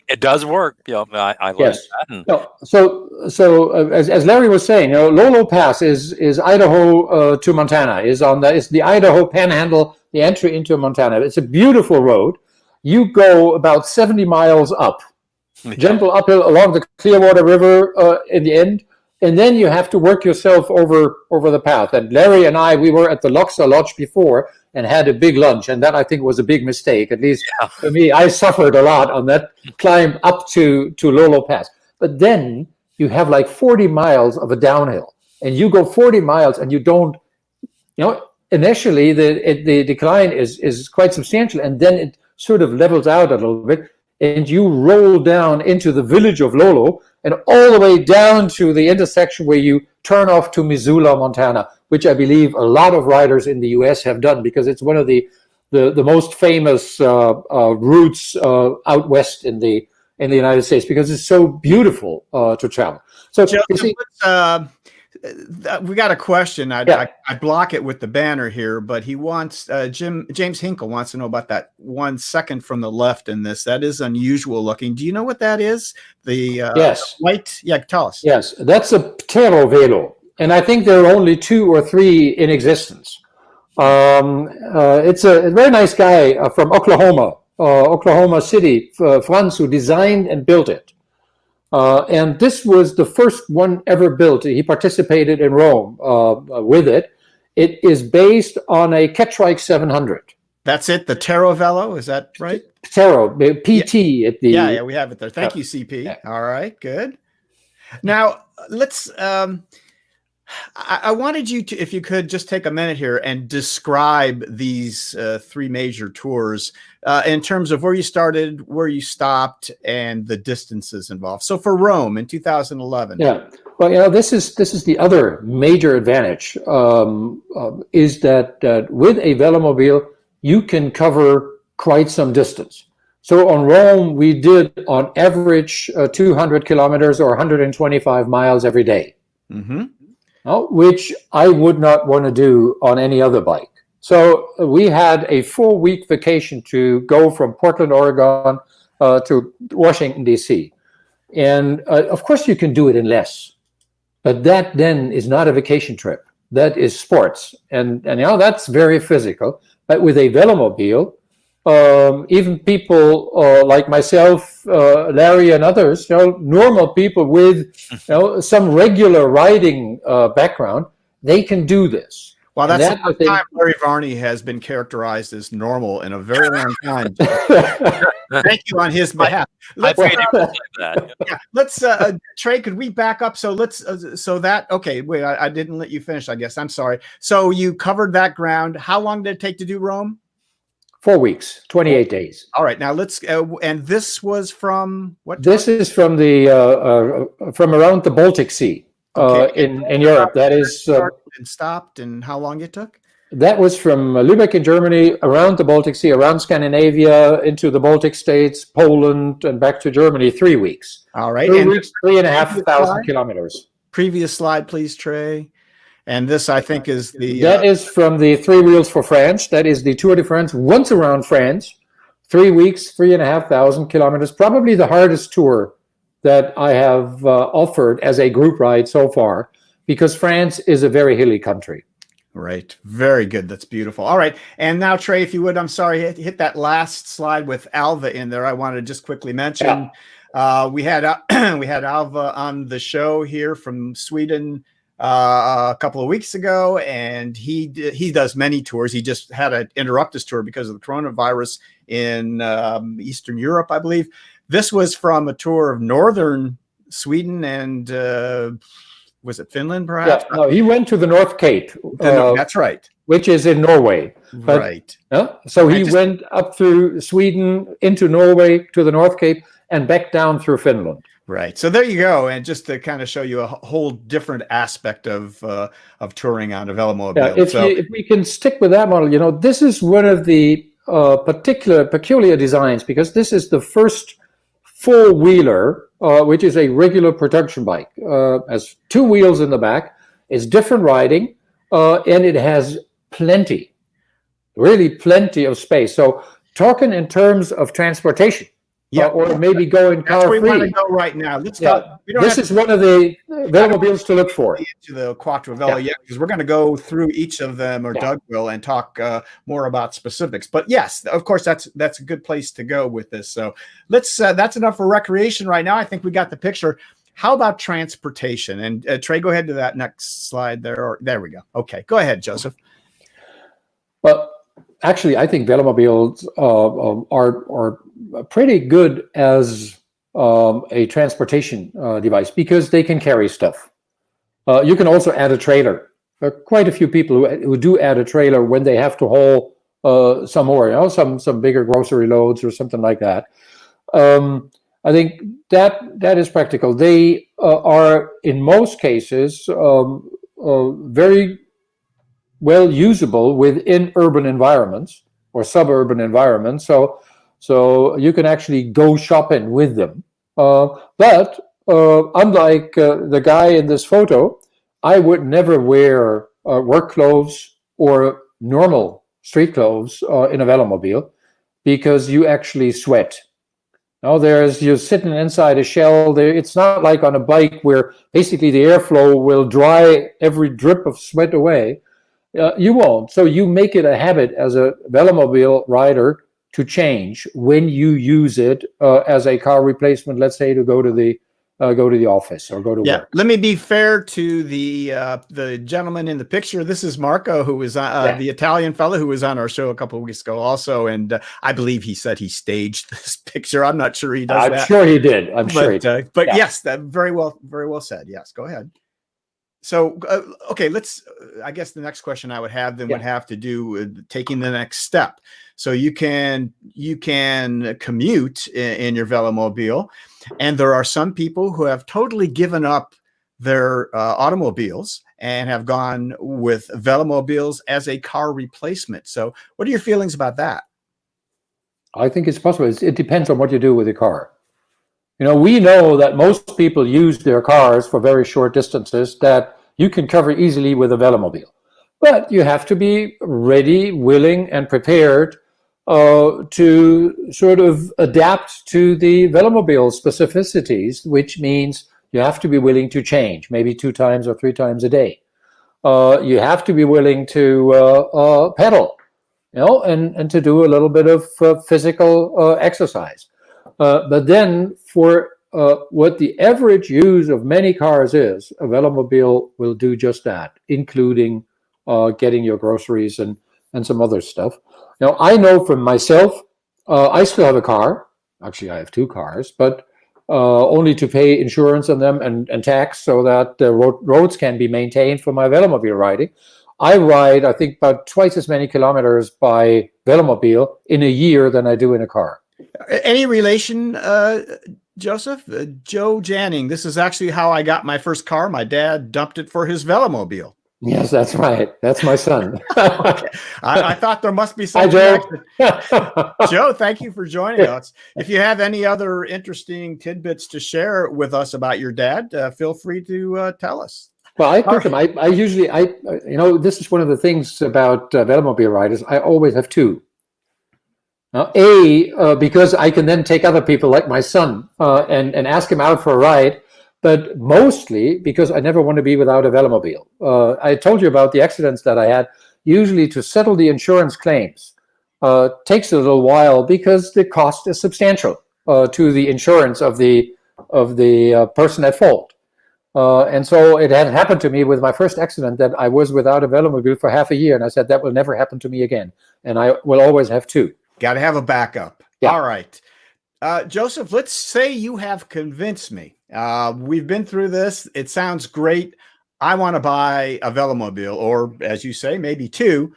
it does work. I like Yes. that. No, so as Larry was saying, Lolo Pass is Idaho to Montana. It's the Idaho Panhandle, the entry into Montana. It's a beautiful road. You go about 70 miles up, gentle uphill along the Clearwater River in the end, and then you have to work yourself over the path. And Larry and we were at the Loxa Lodge before and had a big lunch, and that I think was a big mistake. At least for me, I suffered a lot on that climb up to Lolo Pass. But then you have like 40 miles of a downhill, and you go 40 miles, and you don't, initially the decline is quite substantial, and then it sort of levels out a little bit, and you roll down into the village of Lolo and all the way down to the intersection where you turn off to Missoula, Montana, which I believe a lot of riders in the U.S. have done because it's one of the most famous routes out west in the United States because it's so beautiful to travel. So Joseph, you see, we got a question. I block it with the banner here, but he wants James Hinkle wants to know about that 1 second from the left in this. That is unusual looking. Do you know what that is? The yes, white. Yeah, tell us. Yes, that's a Tero Velo, and I think there are only 2 or 3 in existence. It's a very nice guy from Oklahoma City, Franz, who designed and built it. And this was the first one ever built. He participated in Rome with it. It is based on a Ketrike 700. That's it, the Tero Velo, is that right? Tero, PT at the... Yeah, we have it there. Thank you, CP. Yeah. All right, good. Now, let's... I wanted you to, if you could, just take a minute here and describe these three major tours in terms of where you started, where you stopped, and the distances involved. So for Rome in 2011. Yeah. Well, this is the other major advantage is that with a Velomobile, you can cover quite some distance. So on Rome, we did on average 200 kilometers or 125 miles every day. Mm-hmm. Which I would not want to do on any other bike. So we had a 4-week vacation to go from Portland, Oregon to Washington, D.C. And of course you can do it in less, but that then is not a vacation trip. That is sports. And that's very physical. But with a Velomobile, even people like myself, Larry, and others, normal people with some regular riding background, they can do this. Well, that's the first time Larry Varney has been characterized as normal in a very long time. Thank you on his behalf. Let's that. Yeah, let's Trey, could we back up? So let's okay, wait, I didn't let you finish, I guess. I'm sorry. So you covered that ground. How long did it take to do Rome? 4 weeks, 28 days. All right, now let's. And this was from what? This is from the from around the Baltic Sea in Europe. That is and stopped, and how long it took? That was from Lübeck in Germany, around the Baltic Sea, around Scandinavia, into the Baltic states, Poland, and back to Germany. 3 weeks. All right, 3 weeks, 3,500 kilometers. Previous slide, please, Trey. And this, I think, is the... That is from the Three Wheels for France. That is the Tour de France, once around France. 3 weeks, 3,500 kilometers. Probably the hardest tour that I have offered as a group ride so far, because France is a very hilly country. Right. Very good. That's beautiful. All right. And now, Trey, if you would, I'm sorry, hit that last slide with Alva in there. I want to just quickly mention we had Alva on the show here from Sweden a couple of weeks ago, and he does many tours. He just had to interrupt his tour because of the coronavirus in Eastern Europe, I believe. This was from a tour of northern Sweden and was it Finland, perhaps? Yeah, no, he went to the North Cape. That's right. Which is in Norway. But, right. So he went up through Sweden, into Norway, to the North Cape, and back down through Finland. Right. So there you go. And just to kind of show you a whole different aspect of touring on a Velomobile. Yeah, if we can stick with that model, this is one of the peculiar designs, because this is the first four-wheeler, which is a regular production bike. Has 2 wheels in the back. It's different riding, and it has really plenty of space. So talking in terms of transportation, or maybe going car-free. We want to go right now. Let's talk. This is one of the Velomobiles to look for. To the Quattro Velo, because we're going to go through each of them, or Doug will, and talk more about specifics. But yes, of course, that's a good place to go with this. So let's. That's enough for recreation right now. I think we got the picture. How about transportation? And Trey, go ahead to that next slide there. Or there we go. Okay, go ahead, Joseph. Well, actually, I think Velomobiles are pretty good as a transportation device, because they can carry stuff. You can also add a trailer. There are quite a few people who do add a trailer when they have to haul some more, some bigger grocery loads or something like that. I think that is practical. They are, in most cases, very well usable within urban environments or suburban environments. So you can actually go shopping with them. But unlike the guy in this photo, I would never wear work clothes or normal street clothes in a Velomobile, because you actually sweat. You're sitting inside a shell. It's not like on a bike where basically the airflow will dry every drip of sweat away. You won't. So you make it a habit as a Velomobile rider to change when you use it as a car replacement, let's say, to go to the office or go to work. Let me be fair to the gentleman in the picture. This is Marco, who was the Italian fellow who was on our show a couple of weeks ago also, and I believe he said he staged this picture. I'm not sure he does that. I'm sure he did. I'm sure he did. But yes, that very well said. Yes, go ahead. So, okay, let's, I guess the next question I would have then would have to do with taking the next step. So you can commute in your Velomobile, and there are some people who have totally given up their automobiles and have gone with Velomobiles as a car replacement. So what are your feelings about that? I think it's possible. It depends on what you do with the car. You know, we know that most people use their cars for very short distances that you can cover easily with a Velomobile. But you have to be ready, willing, and prepared to sort of adapt to the Velomobile specificities, which means you have to be willing to change, maybe 2 times or 3 times a day. You have to be willing to pedal, you know, and to do a little bit of physical exercise. But then for what the average use of many cars is, a Velomobile will do just that, including getting your groceries and some other stuff. Now, I know from myself, I still have a car. Actually, I have 2 cars, but only to pay insurance on them and tax so that the roads can be maintained for my Velomobile riding. I ride, I think, about twice as many kilometers by Velomobile in a year than I do in a car. Any relation, Joseph? Joe Janning. This is actually how I got my first car. My dad dumped it for his Velomobile. Yes, that's right. That's my son. Okay. I thought there must be some connection. Joe, thank you for joining us. If you have any other interesting tidbits to share with us about your dad, feel free to tell us. Well, I think I usually, you know, this is one of the things about Velomobile riders. I always have 2. Now, because I can then take other people like my son and ask him out for a ride, but mostly because I never want to be without a Velomobile. I told you about the accidents that I had. Usually to settle the insurance claims takes a little while because the cost is substantial to the insurance of the person at fault. And so it had happened to me with my first accident that I was without a Velomobile for half a year, and I said that will never happen to me again, and I will always have 2. Got to have a backup. Yeah. All right. Joseph, let's say you have convinced me. We've been through this. It sounds great. I want to buy a Velomobile, or as you say, maybe 2.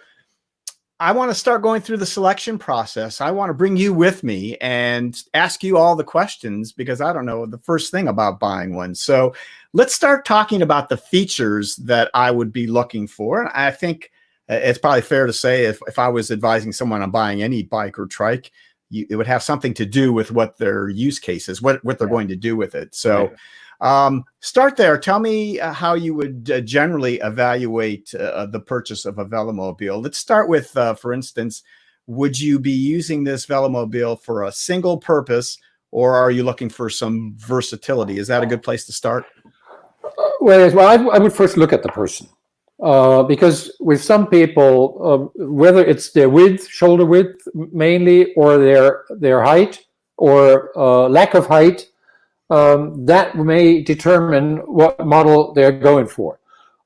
I want to start going through the selection process. I want to bring you with me and ask you all the questions because I don't know the first thing about buying one. So let's start talking about the features that I would be looking for. I think it's probably fair to say if I was advising someone on buying any bike or trike, it would have something to do with what their use case is, what they're going to do with it. So start there. Tell me how you would generally evaluate the purchase of a Velomobile. Let's start with, for instance, would you be using this Velomobile for a single purpose, or are you looking for some versatility? Is that a good place to start? Well, I would first look at the person. Because with some people, whether it's their width, shoulder width mainly, or their height or lack of height, that may determine what model they're going for.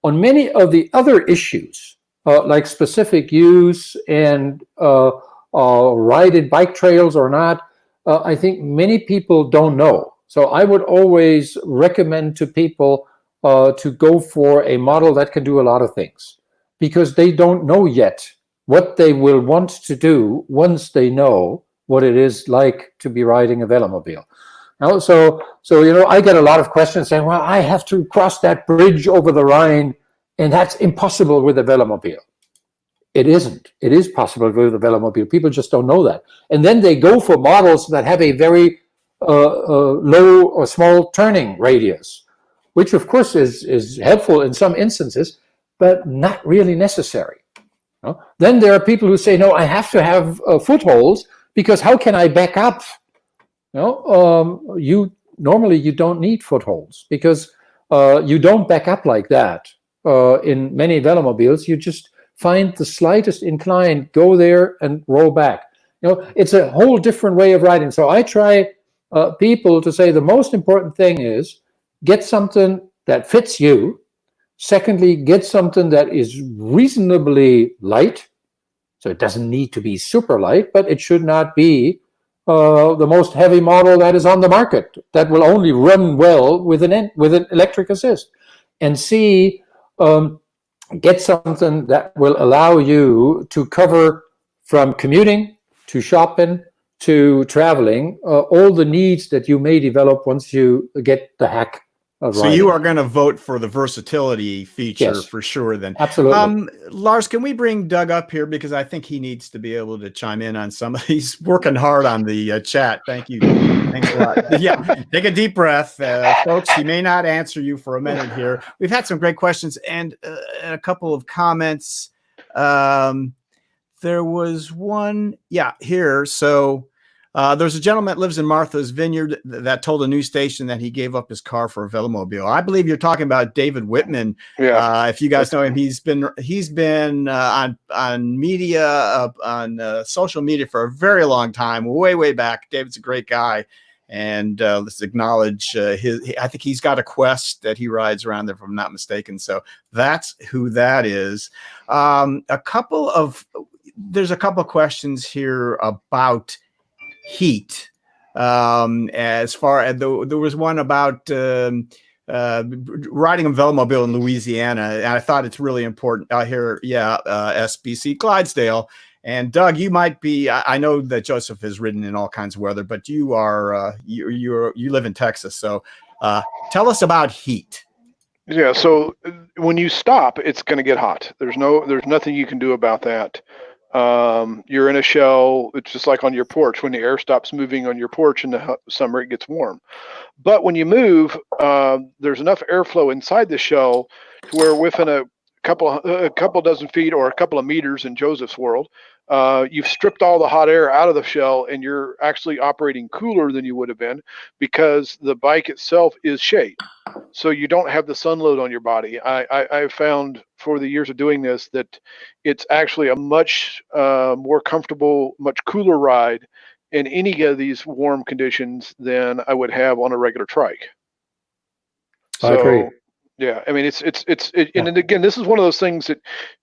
On many of the other issues, like specific use and rided bike trails or not, I think many people don't know. So I would always recommend to people to go for a model that can do a lot of things, because they don't know yet what they will want to do once they know what it is like to be riding a Velomobile. Now, so you know, I get a lot of questions saying, well, I have to cross that bridge over the Rhine, and that's impossible with a Velomobile. It isn't. It is possible with a Velomobile. People just don't know that. And then they go for models that have a very low or small turning radius, which of course is helpful in some instances, but not really necessary. No? Then there are people who say, no, I have to have footholds, because how can I back up? No, normally you don't need footholds, because you don't back up like that. In many Velomobiles, you just find the slightest incline, go there and roll back. You know, it's a whole different way of riding. So I try people to say the most important thing is get something that fits you. Secondly, get something that is reasonably light. So it doesn't need to be super light, but it should not be the most heavy model that is on the market that will only run well with an electric assist. And C, get something that will allow you to cover from commuting to shopping to traveling, all the needs that you may develop once you get the hack of So riding. you are going to vote for the versatility feature Yes. for sure then. Absolutely. Lars, can we bring Doug up here? Because I think he needs to be able to chime in on some of these. Working hard on the chat. Thank you. Thanks a lot. Yeah, take a deep breath. Folks, he may not answer you for a minute here. We've had some great questions and a couple of comments. There was one, here. So there's a gentleman that lives in Martha's Vineyard that told a news station that he gave up his car for a Velomobile. I believe you're talking about David Whitman. Yeah. If you guys know him, he's been on media, on social media for a very long time, way back. David's a great guy. And let's acknowledge I think he's got a Quest that he rides around there, if I'm not mistaken. So that's who that is. There's a couple of questions here about heat. As far as there was one about riding a Velomobile in Louisiana, and I thought it's really important out here. SBC Clydesdale. And Doug, you might be. I know that Joseph has ridden in all kinds of weather, but you are you live in Texas, so tell us about heat. Yeah. So when you stop, it's going to get hot. There's nothing you can do about that. You're in a shell. It's just like on your porch. When the air stops moving on your porch in the summer, it gets warm. But when you move, there's enough airflow inside the shell to where within a couple dozen feet or a couple of meters in Joseph's world, you've stripped all the hot air out of the shell, and you're actually operating cooler than you would have been because the bike itself is shade. So you don't have the sun load on your body. I found for the years of doing this that it's actually a much more comfortable, much cooler ride in any of these warm conditions than I would have on a regular trike. I agree. Yeah, I mean, and again, this is one of those things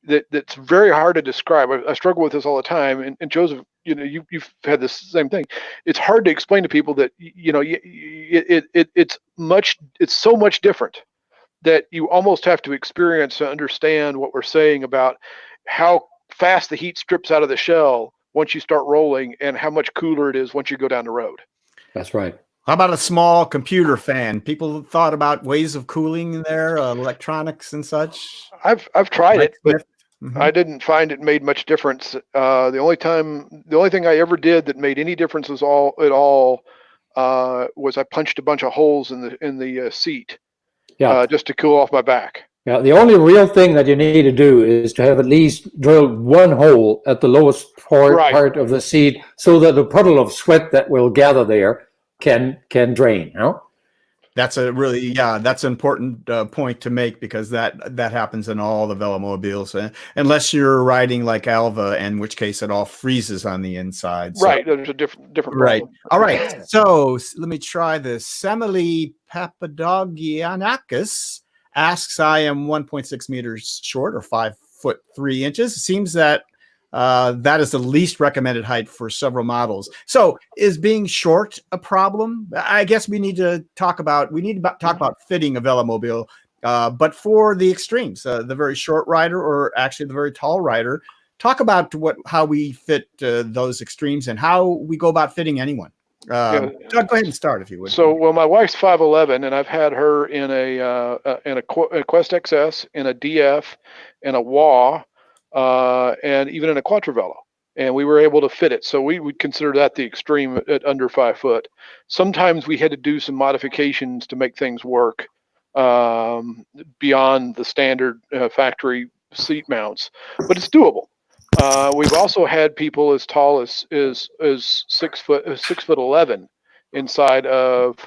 that's very hard to describe. I struggle with this all the time. And Joseph, you've had this same thing. It's hard to explain to people that it's so much different that you almost have to experience to understand what we're saying about how fast the heat strips out of the shell once you start rolling and how much cooler it is once you go down the road. That's right. How about a small computer fan? People thought about ways of cooling in there, electronics and such. I've tried it, but Mm-hmm. I didn't find it made much difference. The only thing I ever did that made any difference at all was I punched a bunch of holes in the seat, just to cool off my back. Yeah, the only real thing that you need to do is to have at least drilled one hole at the lowest part of the seat, so that the puddle of sweat that will gather there can drain. That's that's an important point to make, because that happens in all the Velomobiles, unless you're riding like Alva, in which case it all freezes on the inside. So. Right, there's a different right. problem. All right, so let me try this. Semele Papadogianakis asks, I am 1.6 meters short, or 5'3" It seems that that is the least recommended height for several models. So is being short a problem? I guess we need to talk about fitting a Velomobile, but for the extremes, the very short rider, or actually the very tall rider. Talk about how we fit those extremes and how we go about fitting anyone. Doug, go ahead and start if you would. So, well, my wife's 5'11", and I've had her in a Quest XS, in a DF, in a WA, and even in a Quattrovello, and we were able to fit it. So we would consider that the extreme at under 5 foot. Sometimes we had to do some modifications to make things work beyond the standard factory seat mounts, but it's doable. We've also had people as tall as 6'11" inside of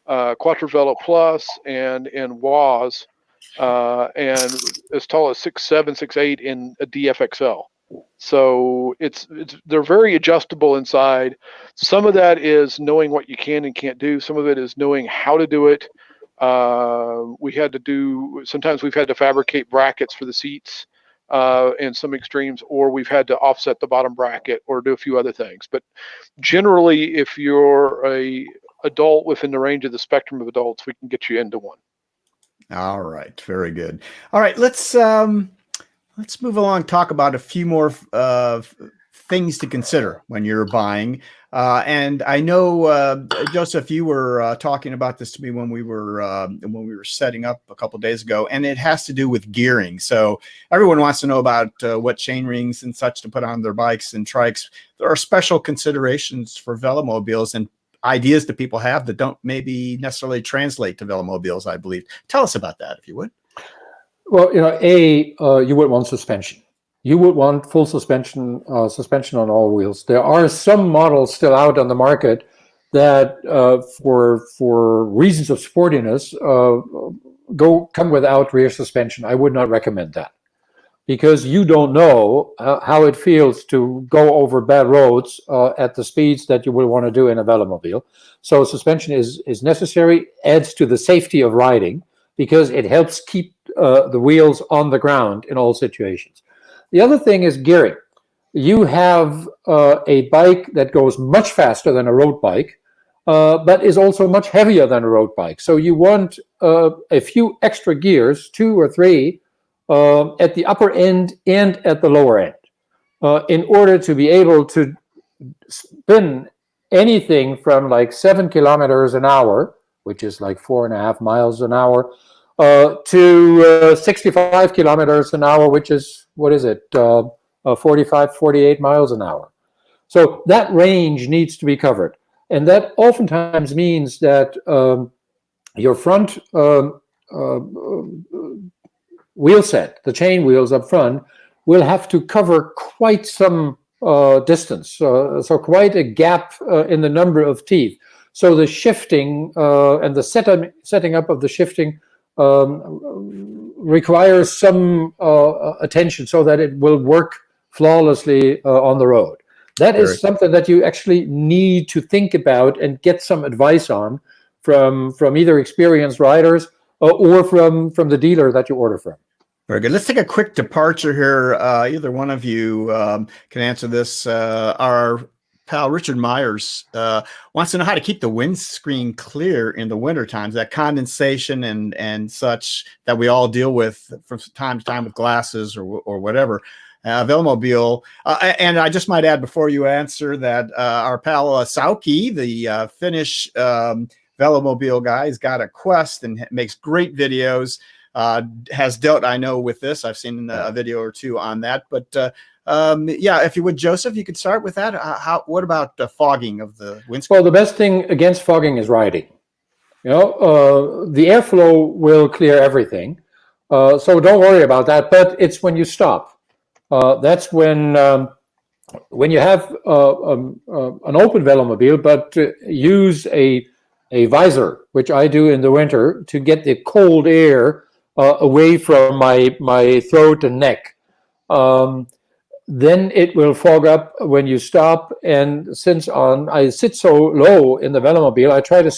Quattrovello Plus and in WAS, and as tall as 6'7", 6'8" in a DFXL. So they're very adjustable inside. Some of that is knowing what you can and can't do. Some of it is knowing how to do it. Sometimes we've had to fabricate brackets for the seats in some extremes, or we've had to offset the bottom bracket or do a few other things. But generally, if you're a adult within the range of the spectrum of adults, we can get you into one. All right, very good. All right, let's move along. Talk about a few more things to consider when you're buying. And I know, Joseph, you were talking about this to me when we were setting up a couple of days ago, and it has to do with gearing. So everyone wants to know about what chain rings and such to put on their bikes and trikes. There are special considerations for Velomobiles and ideas that people have that don't maybe necessarily translate to Velomobiles, I believe. Tell us about that, if you would. Well, you would want suspension. You would want full suspension on all wheels. There are some models still out on the market that, for reasons of sportiness, come without rear suspension. I would not recommend that, because you don't know how it feels to go over bad roads at the speeds that you would want to do in a Velomobile. So suspension is necessary, adds to the safety of riding, because it helps keep the wheels on the ground in all situations. The other thing is gearing. You have a bike that goes much faster than a road bike, but is also much heavier than a road bike. So you want a few extra gears, 2 or 3, at the upper end and at the lower end, in order to be able to spin anything from like 7 kilometers an hour, which is like 4.5 miles an hour, to 65 kilometers an hour, which is, 45, 48 miles an hour. So that range needs to be covered. And that oftentimes means that your front wheel set, the chain wheels up front, will have to cover quite some distance, so quite a gap in the number of teeth. So the shifting and the setting up of the shifting requires some attention so that it will work flawlessly on the road. That is something that you actually need to think about and get some advice on from either experienced riders or from the dealer that you order from. Very good. Let's take a quick departure here. Either one of you can answer this. Our pal Richard Myers wants to know how to keep the windscreen clear in the winter times, that condensation and such that we all deal with from time to time with glasses or whatever. Velomobile, and I just might add before you answer that our pal Sauki, the Finnish Velomobile guy, has got a Quest and makes great videos. Has dealt, I know, with this. I've seen a video or two on that, but yeah, if you would, Joseph, you could start with that. What about the fogging of the windscreen? Well, the best thing against fogging is riding. The airflow will clear everything, so don't worry about that. But it's when you stop. That's when you have an open Velomobile, but use a visor, which I do in the winter, to get the cold air away from my throat and neck. Then it will fog up when you stop. And since I sit so low in the Velomobile, I try to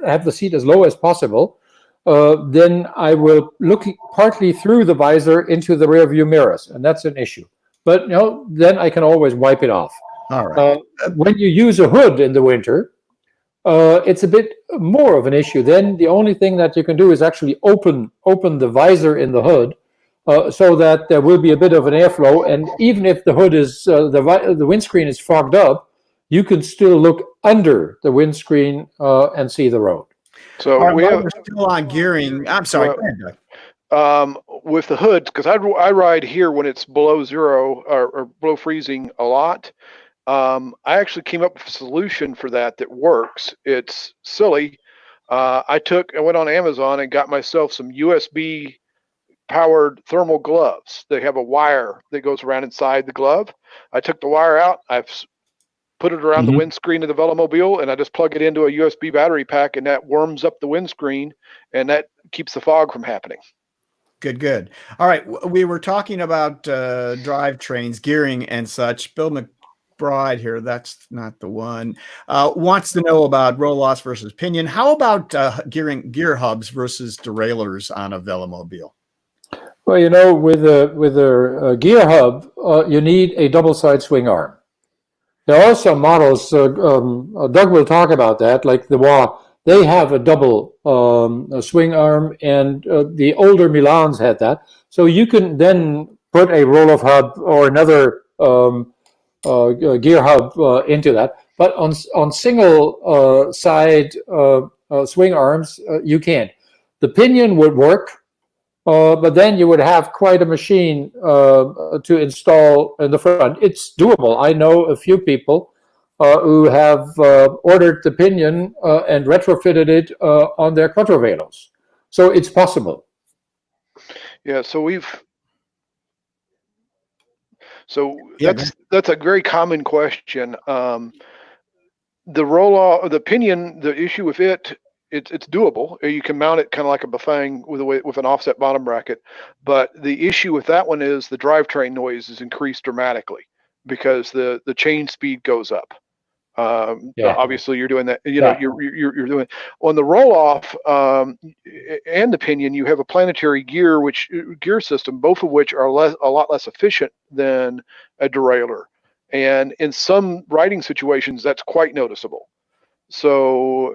have the seat as low as possible. Then I will look partly through the visor into the rear view mirrors, and that's an issue. But then I can always wipe it off. All right. When you use a hood in the winter, it's a bit more of an issue. Then the only thing that you can do is actually open the visor in the hood, so that there will be a bit of an airflow. And even if the hood is the windscreen is fogged up, you can still look under the windscreen and see the road. So we're still on gearing. I'm sorry. With the hoods, because I ride here when it's below zero or below freezing a lot. I actually came up with a solution for that works. It's silly. I went on Amazon and got myself some USB powered thermal gloves. They have a wire that goes around inside the glove. I took the wire out. I've put it around the windscreen of the Velomobile, and I just plug it into a USB battery pack, and that warms up the windscreen, and that keeps the fog from happening. Good. All right. We were talking about drivetrains, gearing, and such. Bill McBride here, that's not the one, wants to know about roll-offs versus pinion. How about gear hubs versus derailleurs on a Velomobile? Well, with a gear hub, you need a double-side swing arm. There are some models, Doug will talk about that, like the they have a double a swing arm, and the older Milans had that. So you can then put a roll-off hub or another gear hub into that. But on single side swing arms, you can't. The pinion would work, but then you would have quite a machine to install in the front. It's doable. I know a few people who have ordered the pinion and retrofitted it on their Quattrovelos. So it's possible. Yeah, that's a very common question. The roll-off, the pinion, the issue with it's doable. You can mount it kind of like a Bafang with an offset bottom bracket. But the issue with that one is the drivetrain noise is increased dramatically because the chain speed goes up. Obviously you're doing that, you're doing on the roll-off and the pinion. You have a planetary gear system, both of which are a lot less efficient than a derailleur, and in some riding situations that's quite noticeable. So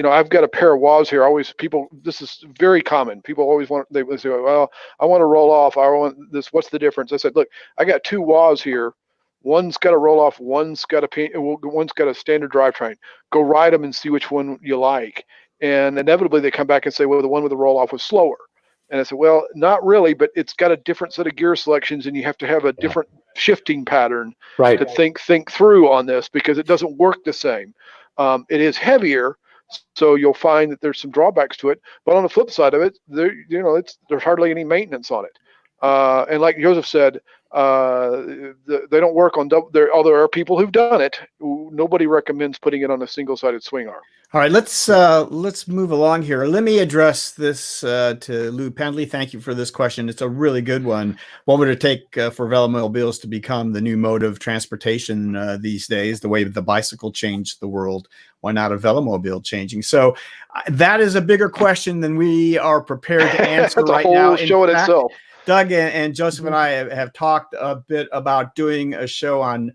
I've got a pair of WAs here. This is very common. People always they say, well, I want to roll off, I want this, what's the difference? I said, look, I got two WAs here. One's got a roll-off, one's got a standard drivetrain. Go ride them and see which one you like. And inevitably they come back and say, well, the one with the roll-off was slower. And I said, well, not really, but it's got a different set of gear selections, and you have to have a different shifting pattern to think through on this, because it doesn't work the same. It is heavier, so you'll find that there's some drawbacks to it. But on the flip side of it, there's hardly any maintenance on it. And like Josef said, they don't work on double. There are people who've done it. Nobody recommends putting it on a single-sided swing arm. All right, let's move along here. Let me address this to Lou Pendley. Thank you for this question. It's a really good one. What would it take for Velomobiles to become the new mode of transportation these days? The way the bicycle changed the world, why not a Velomobile changing? So that is a bigger question than we are prepared to answer right now. That's a whole show in itself. Doug and Joseph and I have talked a bit about doing a show on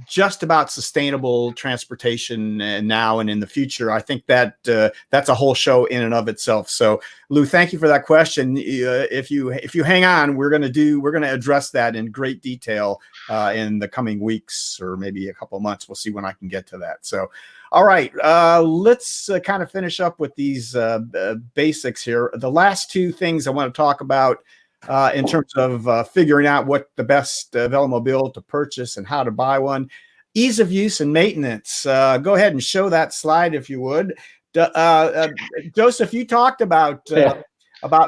just about sustainable transportation now and in the future. I think that that's a whole show in and of itself. So Lou, thank you for that question. If you hang on, we're going to address that in great detail in the coming weeks, or maybe a couple of months. We'll see when I can get to that. So, all right, let's kind of finish up with these basics here. The last two things I want to talk about in terms of figuring out what the best Velomobile to purchase and how to buy one. Ease of use and maintenance. Go ahead and show that slide if you would. Joseph, you talked about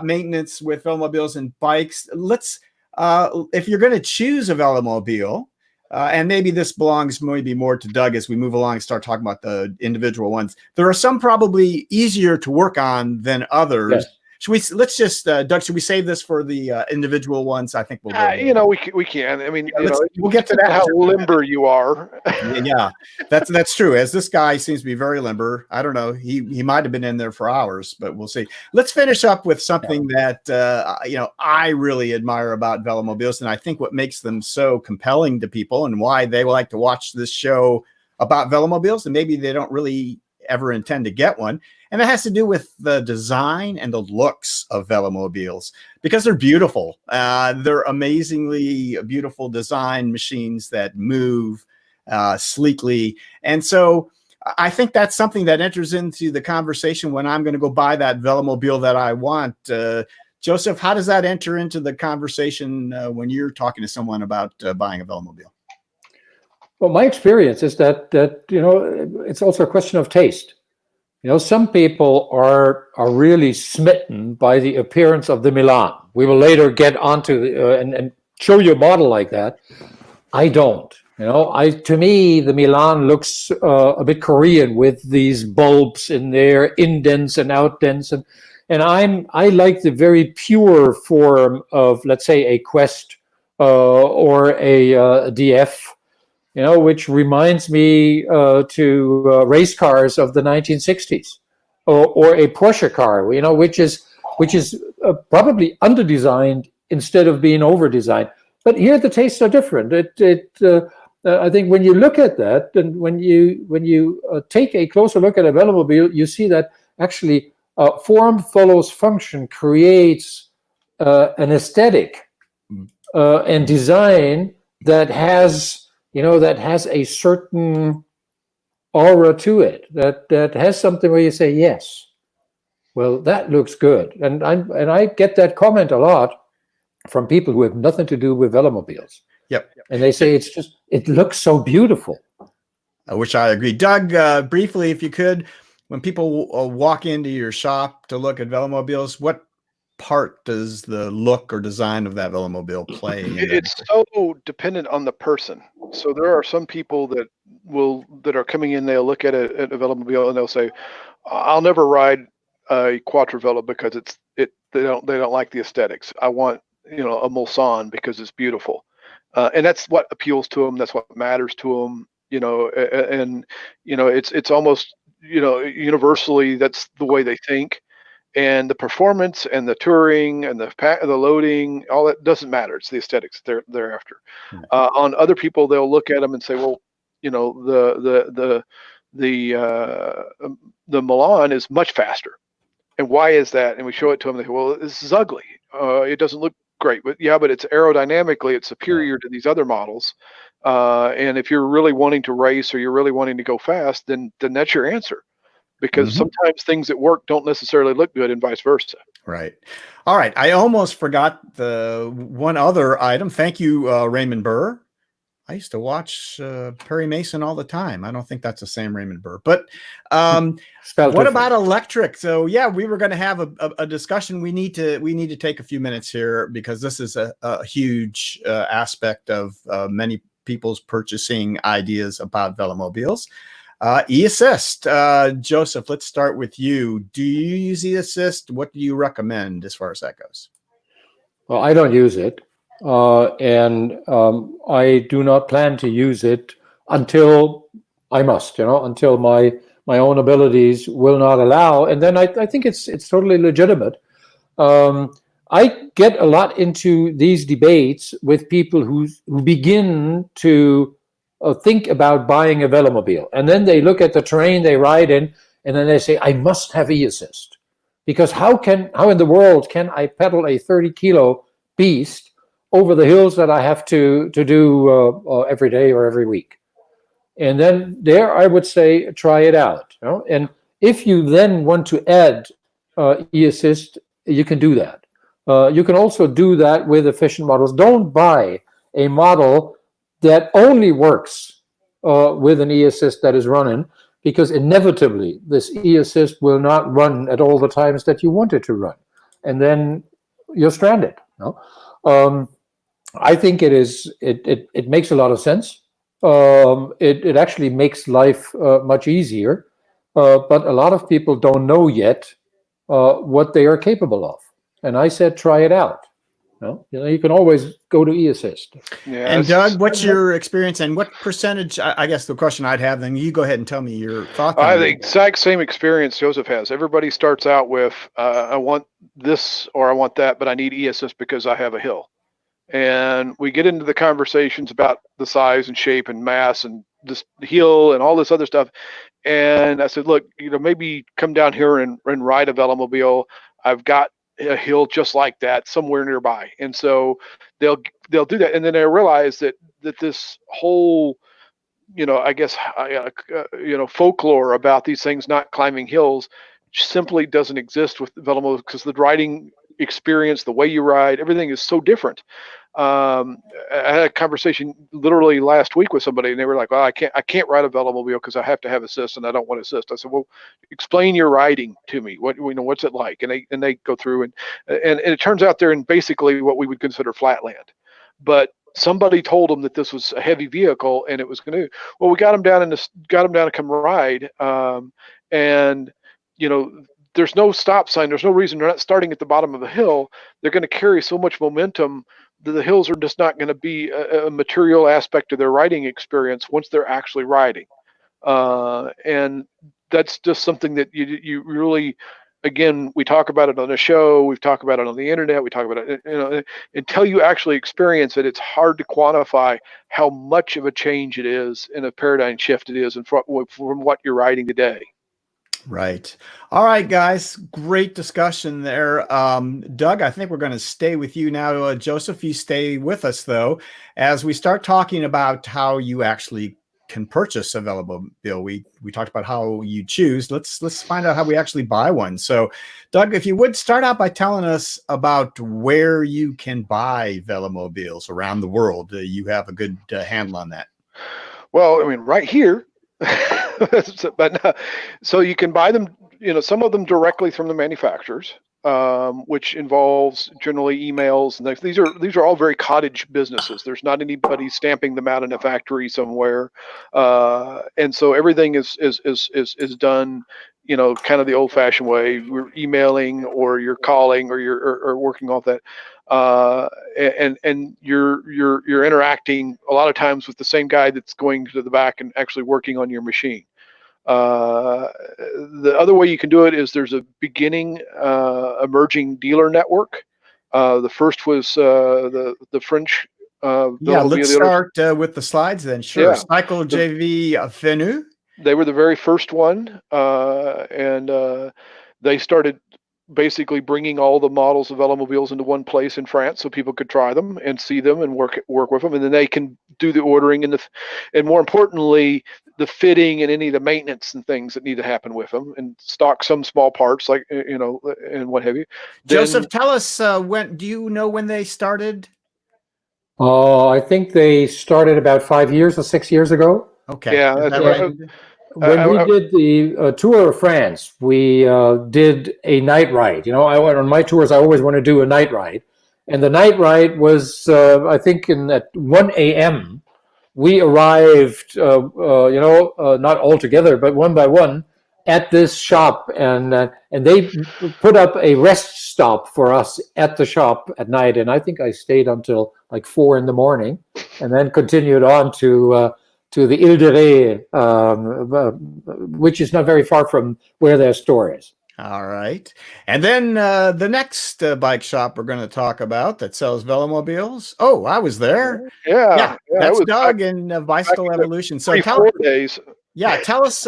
maintenance with Velomobiles and bikes. Let's, if you're going to choose a Velomobile, and maybe this belongs maybe more to Doug as we move along and start talking about the individual ones. There are some probably easier to work on than others. Yes. Let's just, Doug, should we save this for the individual ones? I think we'll go. We can. I mean, we'll get to that. How limber you are. Yeah, that's true. As this guy seems to be very limber. I don't know. He might have been in there for hours, but we'll see. Let's finish up with something that, I really admire about Velomobiles, and I think what makes them so compelling to people and why they like to watch this show about Velomobiles, and maybe they don't really ever intend to get one. And it has to do with the design and the looks of Velomobiles, because they're beautiful. They're amazingly beautiful design machines that move sleekly. And so I think that's something that enters into the conversation when I'm going to go buy that Velomobile that I want. Joseph, how does that enter into the conversation when you're talking to someone about buying a Velomobile? Well, my experience is that it's also a question of taste. Some people are really smitten by the appearance of the Milan. We will later get onto and show you a model like that. I don't. To me, the Milan looks a bit Korean with these bulbs in there, indents and outdents, and I like the very pure form of, let's say, a Quest or a DF. Which reminds me to race cars of the 1960s, or a Porsche car, which is probably under-designed instead of being over-designed. But here the tastes are different. I think when you look at that, and when you take a closer look at a velomobile, you see that actually form follows function, creates an aesthetic and design that has a certain aura to it, that has something where you say, yes, well, that looks good. And I get that comment a lot from people who have nothing to do with velomobiles. Yep. And they say it looks so beautiful. Which I agree. Doug, briefly, if you could, when people walk into your shop to look at velomobiles, what part does the look or design of that velomobile play in? It's so dependent on the person. So there are some people that are coming in, they'll look at a velomobile and they'll say, I'll never ride a Quattro because they don't like the aesthetics. I want a Mulsanne because it's beautiful. And that's what appeals to them. That's what matters to them, and it's almost, universally, that's the way they think. And the performance and the touring and the loading, all that doesn't matter. It's the aesthetics they're after. On other people, they'll look at them and say, well, the Milan is much faster. And why is that? And we show it to them. They go, well, this is ugly. It doesn't look great, but it's aerodynamically, it's superior to these other models. And if you're really wanting to race or you're really wanting to go fast, then that's your answer. Because sometimes things that work don't necessarily look good and vice versa. Right. All right. I almost forgot the one other item. Thank you, Raymond Burr. I used to watch Perry Mason all the time. I don't think that's the same Raymond Burr. But what about electric? So yeah, we were going to have a discussion. We need to take a few minutes here because this is a huge aspect of many people's purchasing ideas about velomobiles. E-Assist. Joseph, let's start with you. Do you use E-Assist? What do you recommend as far as that goes? Well, I don't use it. And I do not plan to use it until I must, until my own abilities will not allow. And then I think it's totally legitimate. I get a lot into these debates with people who begin to think about buying a velomobile, and then they look at the terrain they ride in, and then they say, I must have E-Assist, because how in the world can I pedal a 30-kilo beast over the hills that I have to do every day or every week? And then there I would say, try it out. And if you then want to add E-Assist, you can do that. You can also do that with efficient models. Don't buy a model that only works with an E-Assist that is running, because inevitably this E-Assist will not run at all the times that you want it to run, and then you're stranded. I think it makes a lot of sense. It actually makes life much easier, but a lot of people don't know yet what they are capable of. And I said, try it out. You can always go to E-Assist. Yeah, and Doug, what's your experience and what percentage? I guess the question I'd have, then you go ahead and tell me your thoughts. I have the exact same experience Joseph has. Everybody starts out with, I want this or I want that, but I need E-Assist because I have a hill. And we get into the conversations about the size and shape and mass and this hill and all this other stuff. And I said, look, maybe come down here and ride a velomobile. I've got a hill just like that somewhere nearby. And so they'll do that. And then I realize that this whole, I guess, folklore about these things not climbing hills simply doesn't exist with Velomobiles, because the riding experience, the way you ride, everything is so different. I had a conversation literally last week with somebody, and they were like, well, I can't ride a Velomobile because I have to have assist and I don't want assist. I said, well, explain your riding to me. What's it like? And they go through and it turns out they're in basically what we would consider flatland. But somebody told them that this was a heavy vehicle and it was going to, well, we got them down to come ride. And there's no stop sign. There's no reason they're not starting at the bottom of a hill. They're going to carry so much momentum that the hills are just not going to be a material aspect of their riding experience once they're actually riding. And that's just something that you really again, we talk about it on the show, we've talked about it on the internet, we talk about it, until you actually experience it, it's hard to quantify how much of a change it is and a paradigm shift it is from what you're riding today. Right. All right, guys. Great discussion there. Doug, I think we're going to stay with you now. Joseph, you stay with us, though, as we start talking about how you actually can purchase a Velomobile. We talked about how you choose. Let's find out how we actually buy one. So, Doug, if you would start out by telling us about where you can buy Velomobiles around the world. You have a good handle on that. Well, I mean, right here. So you can buy them, some of them directly from the manufacturers, which involves generally emails, and these are all very cottage businesses. There's not anybody stamping them out in a factory somewhere, and so everything is done, kind of the old-fashioned way. We're emailing, or you're calling, or you're working off that. And you're interacting a lot of times with the same guy that's going to the back and actually working on your machine. The other way you can do it is there's a beginning emerging dealer network. The first was the French. Yeah, let's start with the slides then. Sure. Yeah. Cycle JV Venu. They were the very first one, and they started basically bringing all the models of Velomobiles into one place in France, so people could try them and see them and work with them, and then they can do the ordering and more importantly, the fitting and any of the maintenance and things that need to happen with them, and stock some small parts like and what have you. Joseph, tell us when. Do you know when they started? I think they started about 5 years or 6 years ago. Okay. Yeah, that's right. When we did the Tour of France, we did a night ride. On my tours, I always want to do a night ride. And the night ride was, I think, at 1 a.m. We arrived, not all together, but one by one, at this shop. And they put up a rest stop for us at the shop at night. And I think I stayed until like 4 a.m. and then continued on to the Ile de Ré, which is not very far from where their store is. All right. And then the next bike shop we're going to talk about that sells Velomobiles. Oh, I was there. Yeah, that's Doug in Bicycle Evolution. So tell us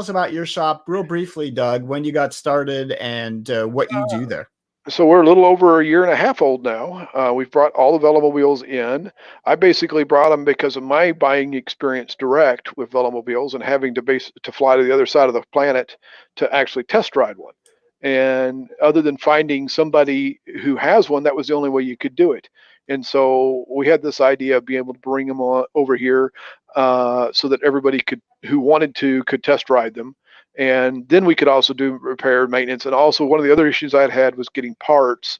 about your shop real briefly, Doug, when you got started and what you do there. So we're a little over a year and a half old now. We've brought all the Velomobiles in. I basically brought them because of my buying experience direct with Velomobiles and having to fly to the other side of the planet to actually test ride one. And other than finding somebody who has one, that was the only way you could do it. And so we had this idea of being able to bring them over here so that everybody who wanted to could test ride them. And then we could also do repair and maintenance. And also one of the other issues I had was getting parts.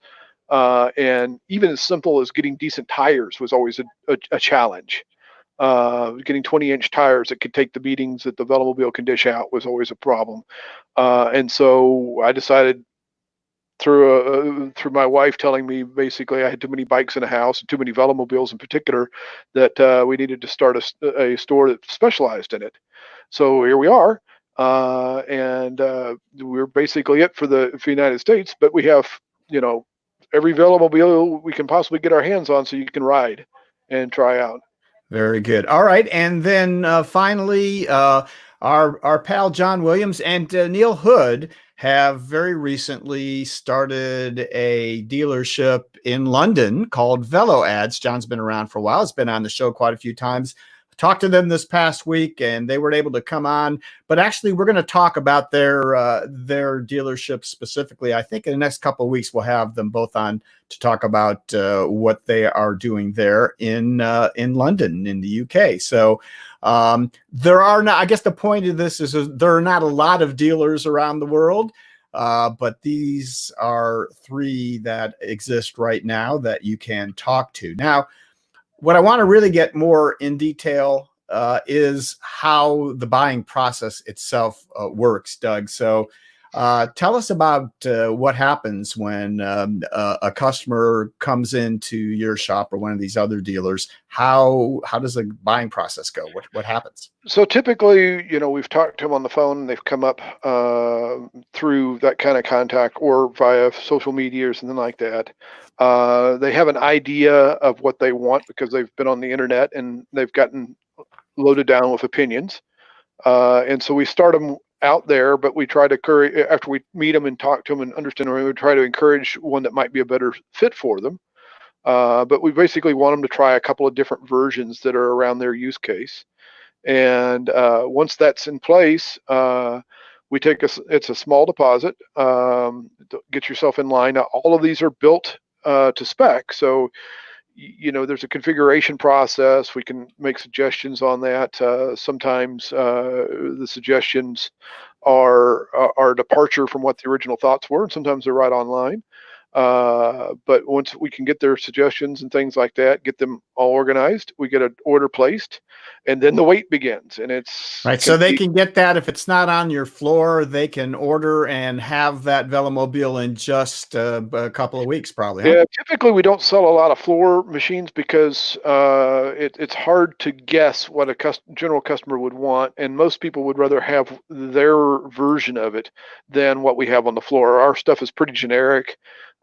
And even as simple as getting decent tires was always a challenge. Getting 20-inch tires that could take the beatings that the Velomobile can dish out was always a problem. And so I decided through my wife telling me basically I had too many bikes in the house, too many Velomobiles in particular, that we needed to start a store that specialized in it. So here we are. And we're basically it for the United States, but we have, every Velomobile we can possibly get our hands on so you can ride and try out. Very good. All right. And then finally, our pal John Williams and Neil Hood have very recently started a dealership in London called Velo Ads. John's been around for a while. He's been on the show quite a few times. Talked to them this past week and they weren't able to come on, but actually we're going to talk about their dealership specifically. I think in the next couple of weeks we'll have them both on to talk about what they are doing there in London in the UK. So there are not, I guess the point of this is there are not a lot of dealers around the world, but these are 3 that exist right now that you can talk to. Now, what I want to really get more in detail is how the buying process itself works, Doug. So Tell us about what happens when a customer comes into your shop or one of these other dealers. How does the buying process go? What happens? So typically, we've talked to them on the phone, and they've come up through that kind of contact or via social media or something like that. They have an idea of what they want because they've been on the internet and they've gotten loaded down with opinions. And so we start them out there, but we try to after we meet them and talk to them and understand them, we try to encourage one that might be a better fit for them. But we basically want them to try a couple of different versions that are around their use case. And once that's in place, we take it's a small deposit. Get yourself in line. Now, all of these are built to spec. So, there's a configuration process. We can make suggestions on that. Sometimes the suggestions are a departure from what the original thoughts were, and sometimes they're right online. But once we can get their suggestions and things like that, get them all organized, we get an order placed, and then the wait begins. And it's right. So they can get that if it's not on your floor, they can order and have that Velomobile in just a couple of weeks, probably. Huh? Yeah, typically we don't sell a lot of floor machines because it's hard to guess what a general customer would want, and most people would rather have their version of it than what we have on the floor. Our stuff is pretty generic.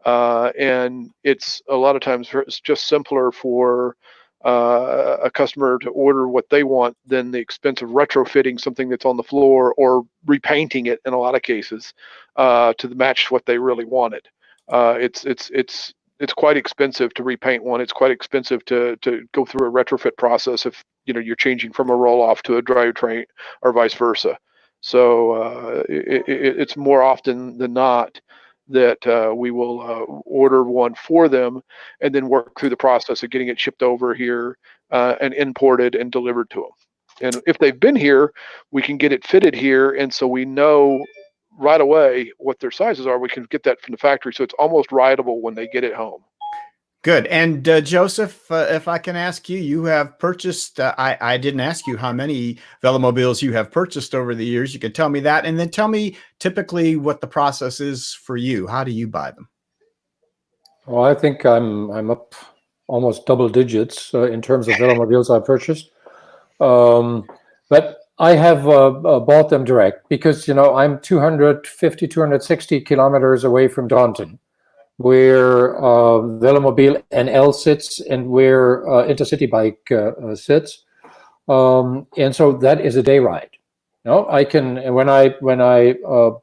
And it's a lot of times it's just simpler for a customer to order what they want than the expense of retrofitting something that's on the floor or repainting it in a lot of cases to match what they really wanted. It's quite expensive to repaint one. It's quite expensive to go through a retrofit process if you're changing from a roll-off to a drivetrain or vice versa. So it's more often than not that we will order one for them and then work through the process of getting it shipped over here and imported and delivered to them. And if they've been here, we can get it fitted here, and so we know right away what their sizes are. We can get that from the factory, so it's almost rideable when they get it home. Good. And Joseph, if I can ask you, you have purchased, I didn't ask you how many Velomobiles you have purchased over the years. You can tell me that. And then tell me typically what the process is for you. How do you buy them? Well, I think I'm up almost double digits in terms of Velomobiles I've purchased. But I have bought them direct because, I'm 250, 260 kilometers away from Draunton, where Velomobile NL sits and where Intercity Bike sits, and so that is a day ride. I can when I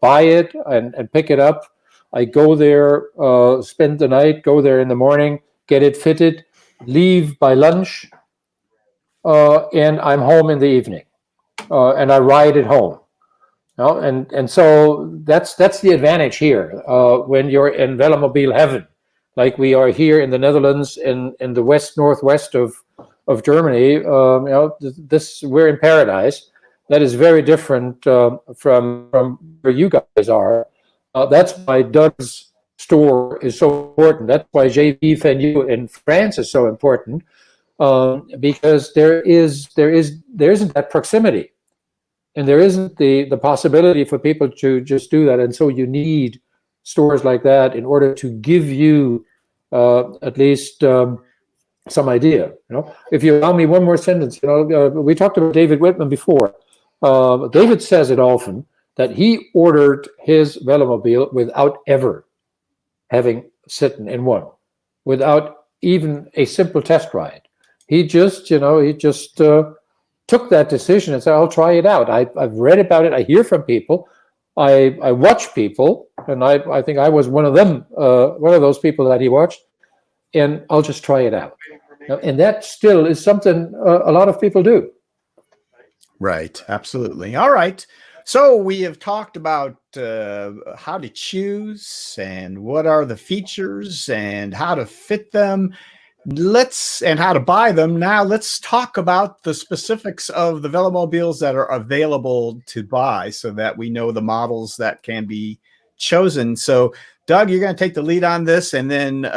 buy it and pick it up, I go there, spend the night, go there in the morning, get it fitted, leave by lunch, and I'm home in the evening, and I ride it home. And so that's the advantage here when you're in Velomobile heaven, like we are here in the Netherlands in the northwest of Germany. We're in paradise. That is very different from where you guys are. That's why Doug's store is so important. That's why JV Venue in France is so important because there isn't that proximity. And there isn't the possibility for people to just do that. And so you need stores like that in order to give you at least some idea. If you allow me one more sentence, we talked about David Whitman before. David says it often that he ordered his Velomobile without ever having sitten in one, without even a simple test ride. He just took that decision and said, I'll try it out. I've read about it. I hear from people. I watch people, and I think I was one of them, one of those people that he watched, and I'll just try it out. And that still is something a lot of people do. Right. Absolutely. All right. So we have talked about how to choose and what are the features and how to fit them. And how to buy them. Now let's talk about the specifics of the Velomobiles that are available to buy so that we know the models that can be chosen. So Doug, you're going to take the lead on this, and then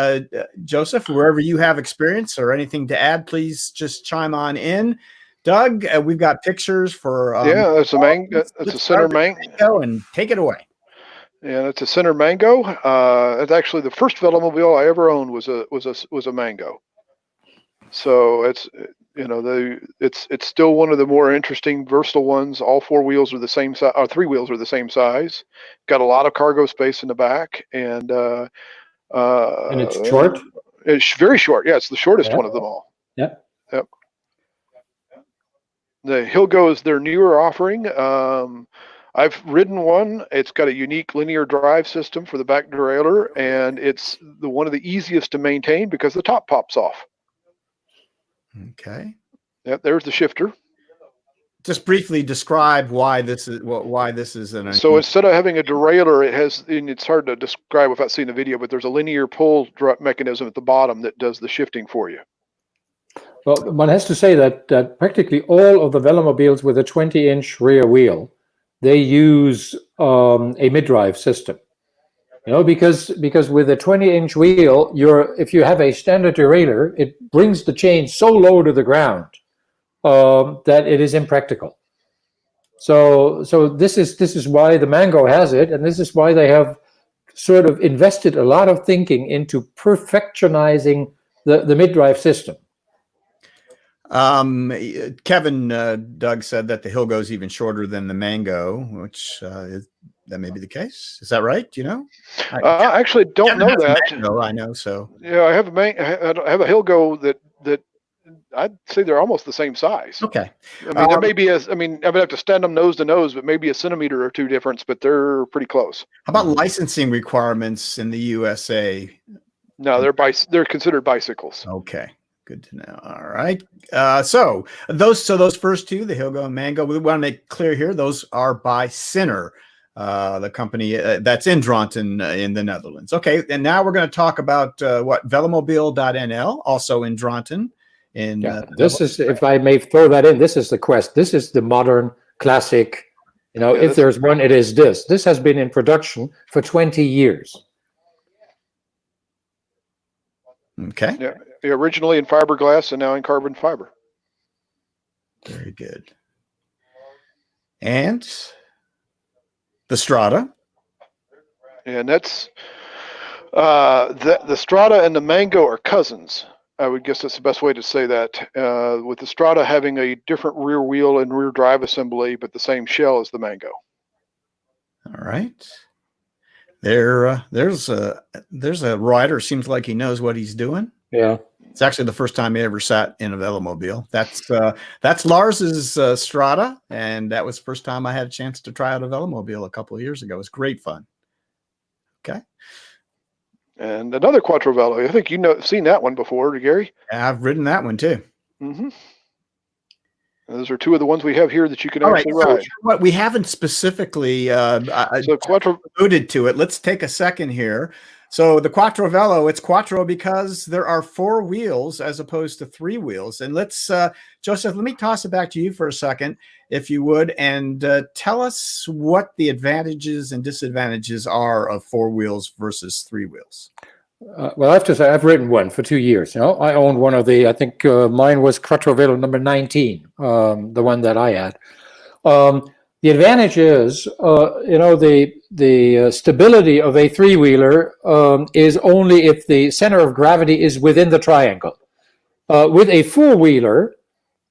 Joseph, wherever you have experience or anything to add, please just chime on in. Doug, we've got pictures for that's a center main. And take it away. and it's a center Mango. It's actually the first Velomobile I ever owned was a Mango. So it's it's still one of the more interesting, versatile ones. All four wheels are the same size, or three wheels are the same size. Got a lot of cargo space in the back, and it's short. It's very short. Yeah, it's the shortest Yeah. one of them all. Yep. Yep. The Hilgo is their newer offering. I've ridden one. It's got a unique linear drive system for the back derailleur, and it's one of the easiest to maintain because the top pops off. Okay. Yep, there's the shifter. Just briefly describe why this is an. So instead of having a derailleur, it has, and it's hard to describe without seeing the video, but there's a linear pull mechanism at the bottom that does the shifting for you. Well, one has to say that practically all of the Velomobiles with a 20-inch rear wheel, they use a mid-drive system. Because with a 20-inch wheel, if you have a standard derailleur, it brings the chain so low to the ground that it is impractical. So this is why the Mango has it, and this is why they have sort of invested a lot of thinking into perfectionizing the mid-drive system. Kevin Doug said that the Hilgo is even shorter than the Mango, which that may be the case. Is that right? Do you know? I actually don't know that. No, I know. So yeah, I have a Hilgo that I'd say they're almost the same size. okay. I mean, there may be I would have to stand them nose to nose, but maybe a centimeter or two difference, but they're pretty close. How about licensing requirements in the USA? No, they're considered bicycles. Okay. Good to know. All right. So those first two, the Hilgo and Mango, we want to make clear here, those are by Sinner, the company that's in Dronten in the Netherlands. Okay. And now we're going to talk about Velomobile.nl, also in Dronten. This is, if I may throw that in, this is the Quest. This is the modern classic. If there's one, it is this. This has been in production for 20 years. Okay. Yeah. Originally in fiberglass and now in carbon fiber. Very good. And the Strada. And that's the Strada and the Mango are cousins. I would guess that's the best way to say that. With the Strada having a different rear wheel and rear drive assembly, but the same shell as the Mango. All right. There's a rider. Seems like he knows what he's doing. Yeah. It's actually the first time he ever sat in a Velomobile. That's Lars's Strada, and that was the first time I had a chance to try out a Velomobile a couple of years ago. It was great fun. Okay. And another Quattro Velo. I think seen that one before, Gary. Yeah, I've ridden that one too. Mm-hmm. Those are two of the ones we have here that you can All actually right, ride. So what we haven't specifically So Quattro alluded to it. Let's take a second here. So the Quattro Velo, it's Quattro because there are 4 wheels as opposed to 3 wheels. And let's, Joseph, let me toss it back to you for a second, if you would, and tell us what the advantages and disadvantages are of 4 wheels versus 3 wheels. Well, I have to say, I've ridden one for 2 years. I owned one of the, I think mine was Quattro Velo number 19, the one that I had. The advantage is, the stability of a 3-wheeler is only if the center of gravity is within the triangle. With a 4-wheeler,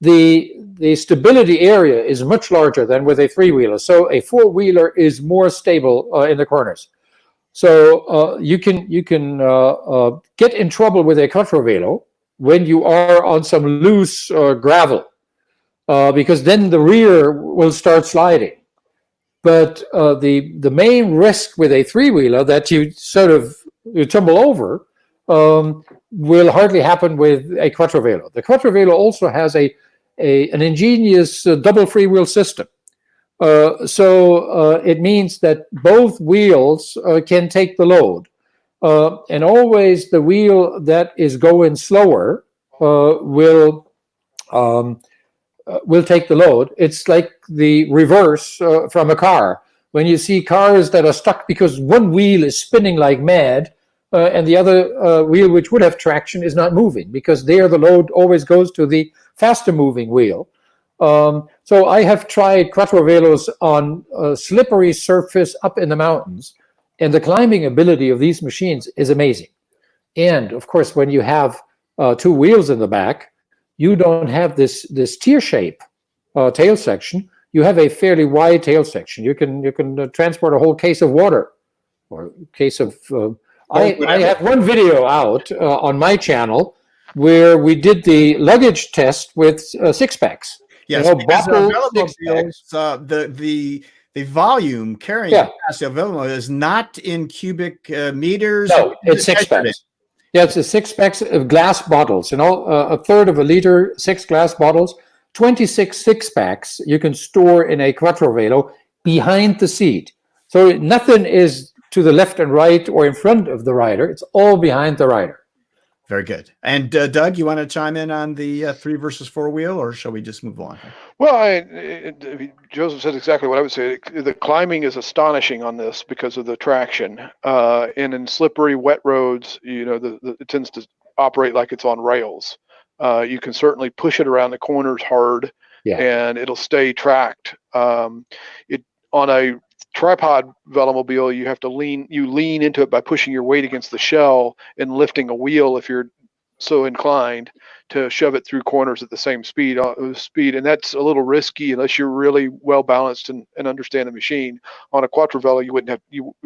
the stability area is much larger than with a 3-wheeler. So a 4-wheeler is more stable in the corners. So you can get in trouble with a Quattro Velo when you are on some loose gravel. Because then the rear will start sliding. But the main risk with a 3-wheeler that you tumble over will hardly happen with a Quattro Velo. The Quattro Velo also has an ingenious double freewheel system. So it means that both wheels can take the load. And always the wheel that is going slower will take the load. It's like the reverse from a car. When you see cars that are stuck because one wheel is spinning like mad and the other wheel, which would have traction, is not moving because there the load always goes to the faster moving wheel. So I have tried Quattro Velos on a slippery surface up in the mountains, And the climbing ability of these machines is amazing. And of course, when you have two wheels in the back, you don't have this tear shape tail section. You have a fairly wide tail section. You can transport a whole case of water, or a case of. I have one video out on my channel where we did the luggage test with six packs. Yes, because the volume carrying capacity of Velomobile is not in cubic meters. No, it's six packs. Yeah, it's a six packs of glass bottles. A third of a liter, 6 glass bottles, 26 six packs you can store in a Quattro Velo behind the seat. So nothing is to the left and right or in front of the rider. It's all behind the rider. Very good. And Doug, you want to chime in on the 3 versus 4 wheel, or shall we just move on? Well, Joseph said exactly what I would say. The climbing is astonishing on this because of the traction. And in slippery, wet roads, it tends to operate like it's on rails. You can certainly push it around the corners hard, and it'll stay tracked. On a tripod Velomobile, you have to lean into it by pushing your weight against the shell and lifting a wheel if you're so inclined to shove it through corners at the same speed, and that's a little risky unless you're really well balanced and understand the machine. On a Quattro Velo, you wouldn't have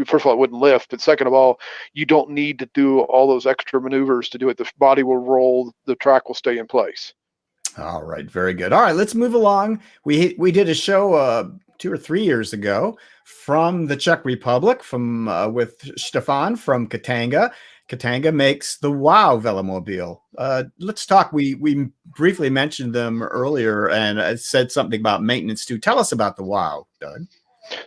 first of all, it wouldn't lift, but second of all, you don't need to do all those extra maneuvers to do it. The body will roll, the track will stay in place. All right, very good. All right, let's move along. We did a show 2 or 3 years ago from the Czech Republic, with Stefan from Katanga. Katanga makes the WOW Velomobile. Let's talk. We briefly mentioned them earlier, and I said something about maintenance too. Tell us about the WOW, Doug.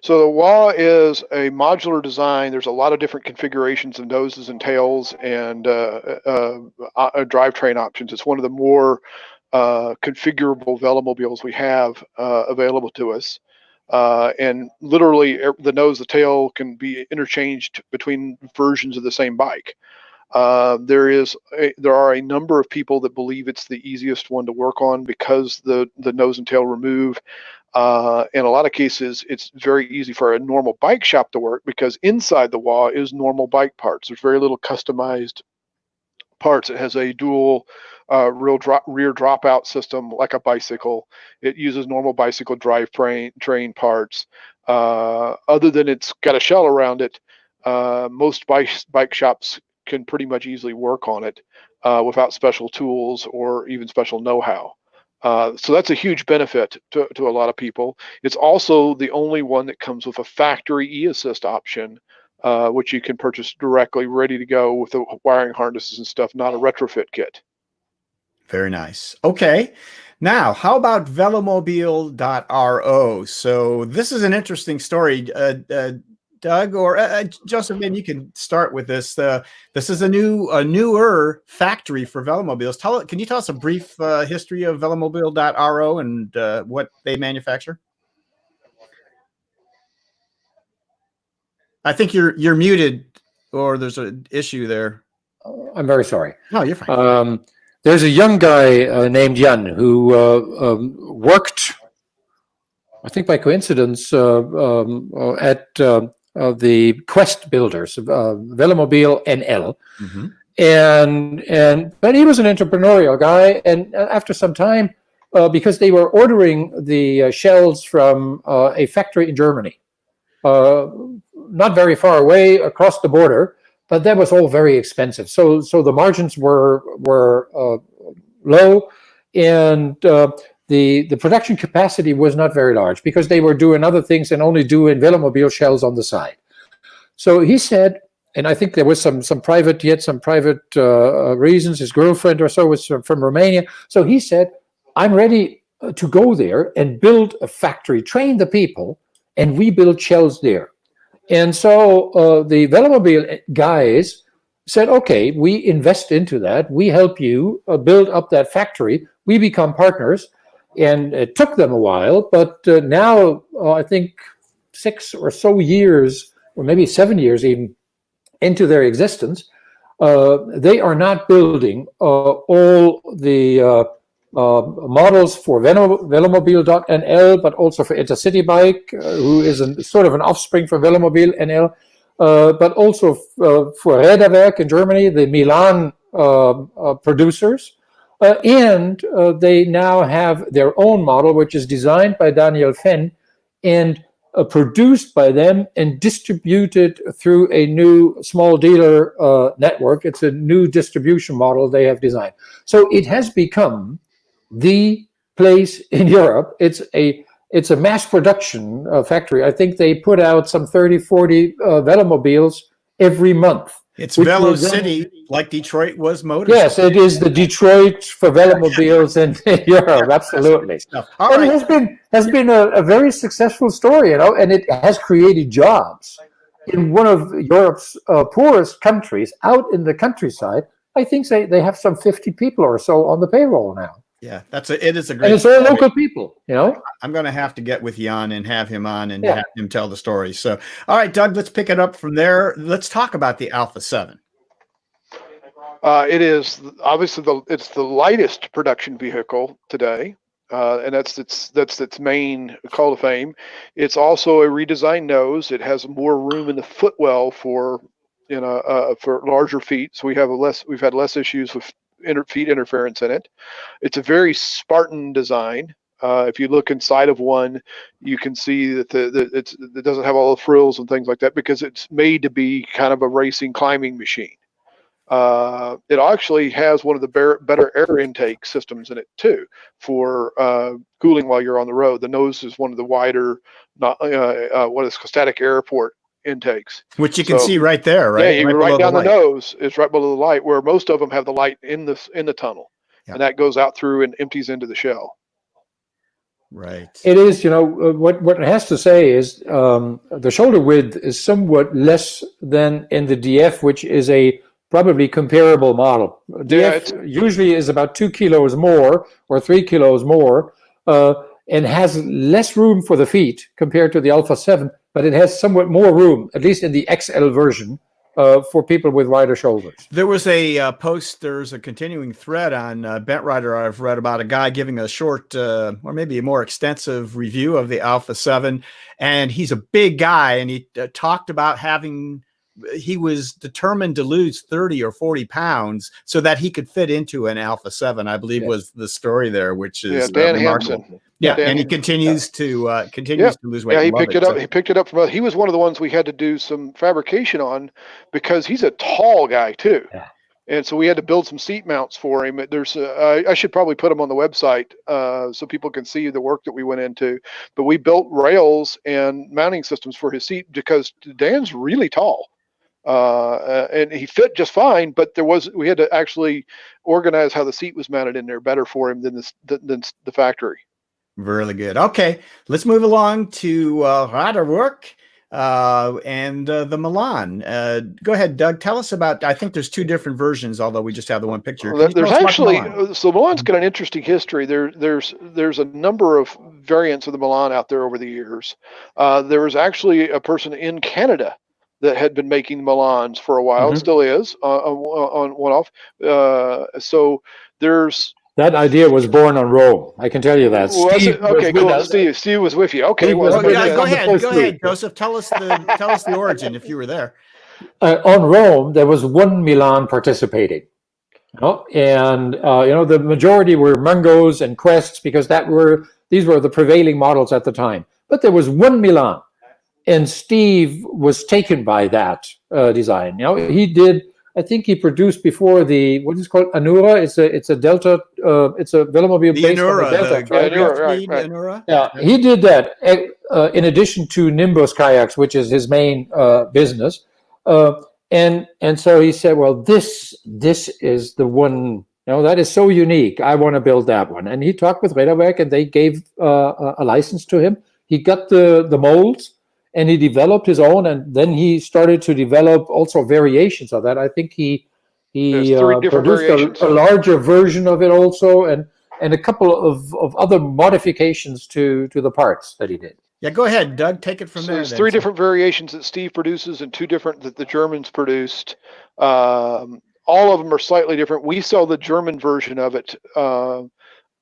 So the WOW is a modular design. There's a lot of different configurations of noses and tails and drivetrain options. It's one of the more configurable Velomobiles we have available to us. And literally the nose, the tail can be interchanged between versions of the same bike. There are a number of people that believe it's the easiest one to work on because the nose and tail remove. In a lot of cases, it's very easy for a normal bike shop to work because inside the WOW is normal bike parts. There's very little customized parts. It has a dual rear dropout system like a bicycle. It uses normal bicycle drivetrain parts. Other than it's got a shell around it, most bike shops can pretty much easily work on it without special tools or even special know-how. So that's a huge benefit to a lot of people. It's also the only one that comes with a factory e-assist option, which you can purchase directly, ready to go with the wiring harnesses and stuff, not a retrofit kit. Very nice. Okay. Now, how about Velomobile.ro? So this is an interesting story. Doug or Joseph, maybe you can start with this. This is a newer factory for Velomobiles. Can you tell us a brief history of Velomobile.ro and what they manufacture? I think you're muted, or there's an issue there. I'm very sorry. No, you're fine. There's a young guy named Jan who worked, I think by coincidence, at the Quest builders, Velomobile NL. Mm-hmm. But he was an entrepreneurial guy, and after some time, because they were ordering the shells from a factory in Germany, not very far away across the border, but that was all very expensive. So the margins were low, and the production capacity was not very large because they were doing other things and only doing Velomobile shells on the side. So he said, and I think there was some private reasons. His girlfriend or so was from Romania. So he said, I'm ready to go there and build a factory, train the people, and we build shells there. And so the Velomobile guys said, okay, we invest into that. We help you build up that factory. We become partners. And it took them a while, but now I think 6 or so years, or maybe 7 years even, into their existence, they are not building all the models for Velomobile.nl, but also for Intercity Bike, who is sort of an offspring from Velomobile NL. but also for Ridderwerk in Germany, the Milan producers. And they now have their own model, which is designed by Daniel Fenn and produced by them and distributed through a new small dealer network. It's a new distribution model they have designed. So it has become the place in Europe. It's a mass production factory. I think they put out some 30, 40 Velomobiles every month. It's Velo City, like Detroit was Motor. Yes, it is the Detroit for Velomobiles in Europe. Absolutely. All right. It has been a very successful story, and it has created jobs in one of Europe's poorest countries, out in the countryside. I think they have some 50 people or so on the payroll now. Yeah, it is a great. And it's all local people, I'm going to have to get with Jan and have him on and have him tell the story. So, all right, Doug, let's pick it up from there. Let's talk about the Alpha 7. It is obviously it's the lightest production vehicle today, and that's its main call to fame. It's also a redesigned nose. It has more room in the footwell for larger feet. So we've had less issues with feet interference in it. It's a very Spartan design. If you look inside of one, you can see that it doesn't have all the frills and things like that because it's made to be kind of a racing climbing machine. It actually has one of the better air intake systems in it too for cooling while you're on the road. The nose is one of the wider, what is static airport intakes, which you can see right there, right? Yeah, right down the nose. It's right below the light, where most of them have the light in the tunnel, and that goes out through and empties into the shell. Right. It is, what it has to say is the shoulder width is somewhat less than in the DF, which is a probably comparable model. DF usually is about 2 kilos more or 3 kilos more, and has less room for the feet compared to the Alpha 7, but it has somewhat more room, at least in the XL version, for people with wider shoulders. There was a post, there's a continuing thread on Bent Rider I've read about a guy giving a short or maybe a more extensive review of the Alpha 7, and he's a big guy, and he talked about he was determined to lose 30 or 40 pounds so that he could fit into an Alpha 7, I believe was the story there, which is Dan remarkable. Hansen. Yeah, and he continues to lose weight. Yeah, he picked it up. He picked it up from us. He was one of the ones we had to do some fabrication on because he's a tall guy too, and so we had to build some seat mounts for him. There's I should probably put them on the website so people can see the work that we went into. But we built rails and mounting systems for his seat because Dan's really tall. And he fit just fine, but we had to actually organize how the seat was mounted in there better for him than the factory. Really good. Okay, let's move along to Ridderwerk and the Milan. Go ahead, Doug. Tell us about. I think there's two different versions, although we just have the one picture. There's actually so Milan's got an interesting history. There's a number of variants of the Milan out there over the years. There was actually a person in Canada that had been making Milans for a while. It still is on one-off. So there's. That idea was born on Rome. I can tell you that. Okay, cool. Steve was with you. Okay, go ahead, Joseph. Tell us the origin if you were there. On Rome, there was one Milan participating, and the majority were Mungos and Quests because these were the prevailing models at the time. But there was one Milan, and Steve was taken by that design. He did. I think he produced before what is called Anura. It's a Delta. It's a Velomobile based on the Delta. Anura. Yeah, he did that in addition to Nimbus kayaks, which is his main business. And so he said, "Well, this is the one. That is so unique. I want to build that one." And he talked with Ridderwerk, and they gave a license to him. He got the molds. And he developed his own, and then he started to develop also variations of that. I think he produced a larger version of it also, and a couple of other modifications to the parts that he did. Yeah, go ahead, Doug. Take it from there. There's three different variations that Steve produces and two different that the Germans produced. All of them are slightly different. We sell the German version of it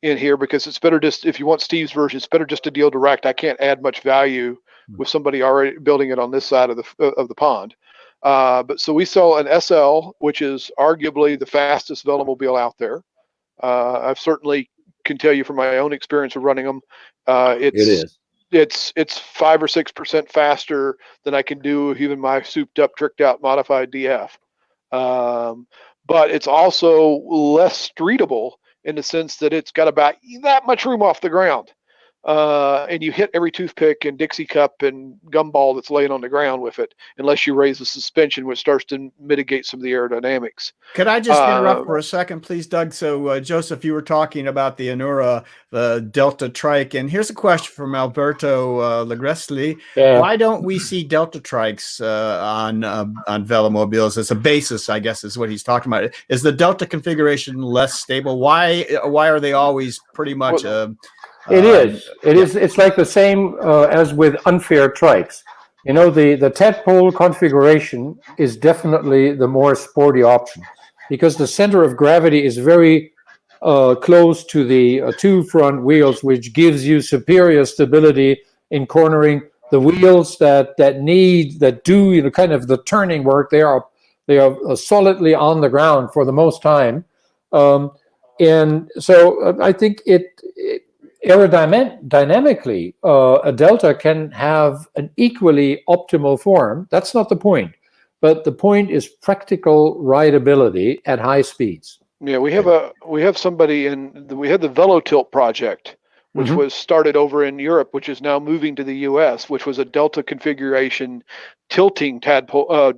in here because it's better just, if you want Steve's version, it's better just to deal direct. I can't add much value with somebody already building it on this side of the pond. But so we sell an SL, which is arguably the fastest Velomobile out there. I've certainly can tell you from my own experience of running them, It is. it's 5 or 6% faster than I can do with even my souped up, tricked out, modified DF. But it's also less streetable in the sense that it's got about that much room off the ground. And you hit every toothpick and Dixie cup and gumball that's laying on the ground with it, unless you raise the suspension, which starts to mitigate some of the aerodynamics. Could I just interrupt for a second, please, Doug? So, Joseph, you were talking about the Anura, the Delta Trike, and here's a question from Alberto Legresli. Yeah. Why don't we see Delta Trikes on Velomobiles as a basis? I guess is what he's talking about. Is the Delta configuration less stable? Why are they always pretty much? It is. It's like the same as with unfair trikes. You know, the tadpole configuration is definitely the more sporty option because the center of gravity is very close to the two front wheels, which gives you superior stability in cornering. The wheels that do, you know, kind of the turning work, they are solidly on the ground for the most time, and so I think aerodynamically, a Delta can have an equally optimal form. That's not the point, but the point is practical rideability at high speeds. Yeah, we have somebody we had the Velo Tilt project, which was started over in Europe, which is now moving to the U.S., which was a Delta configuration tilting tadpole,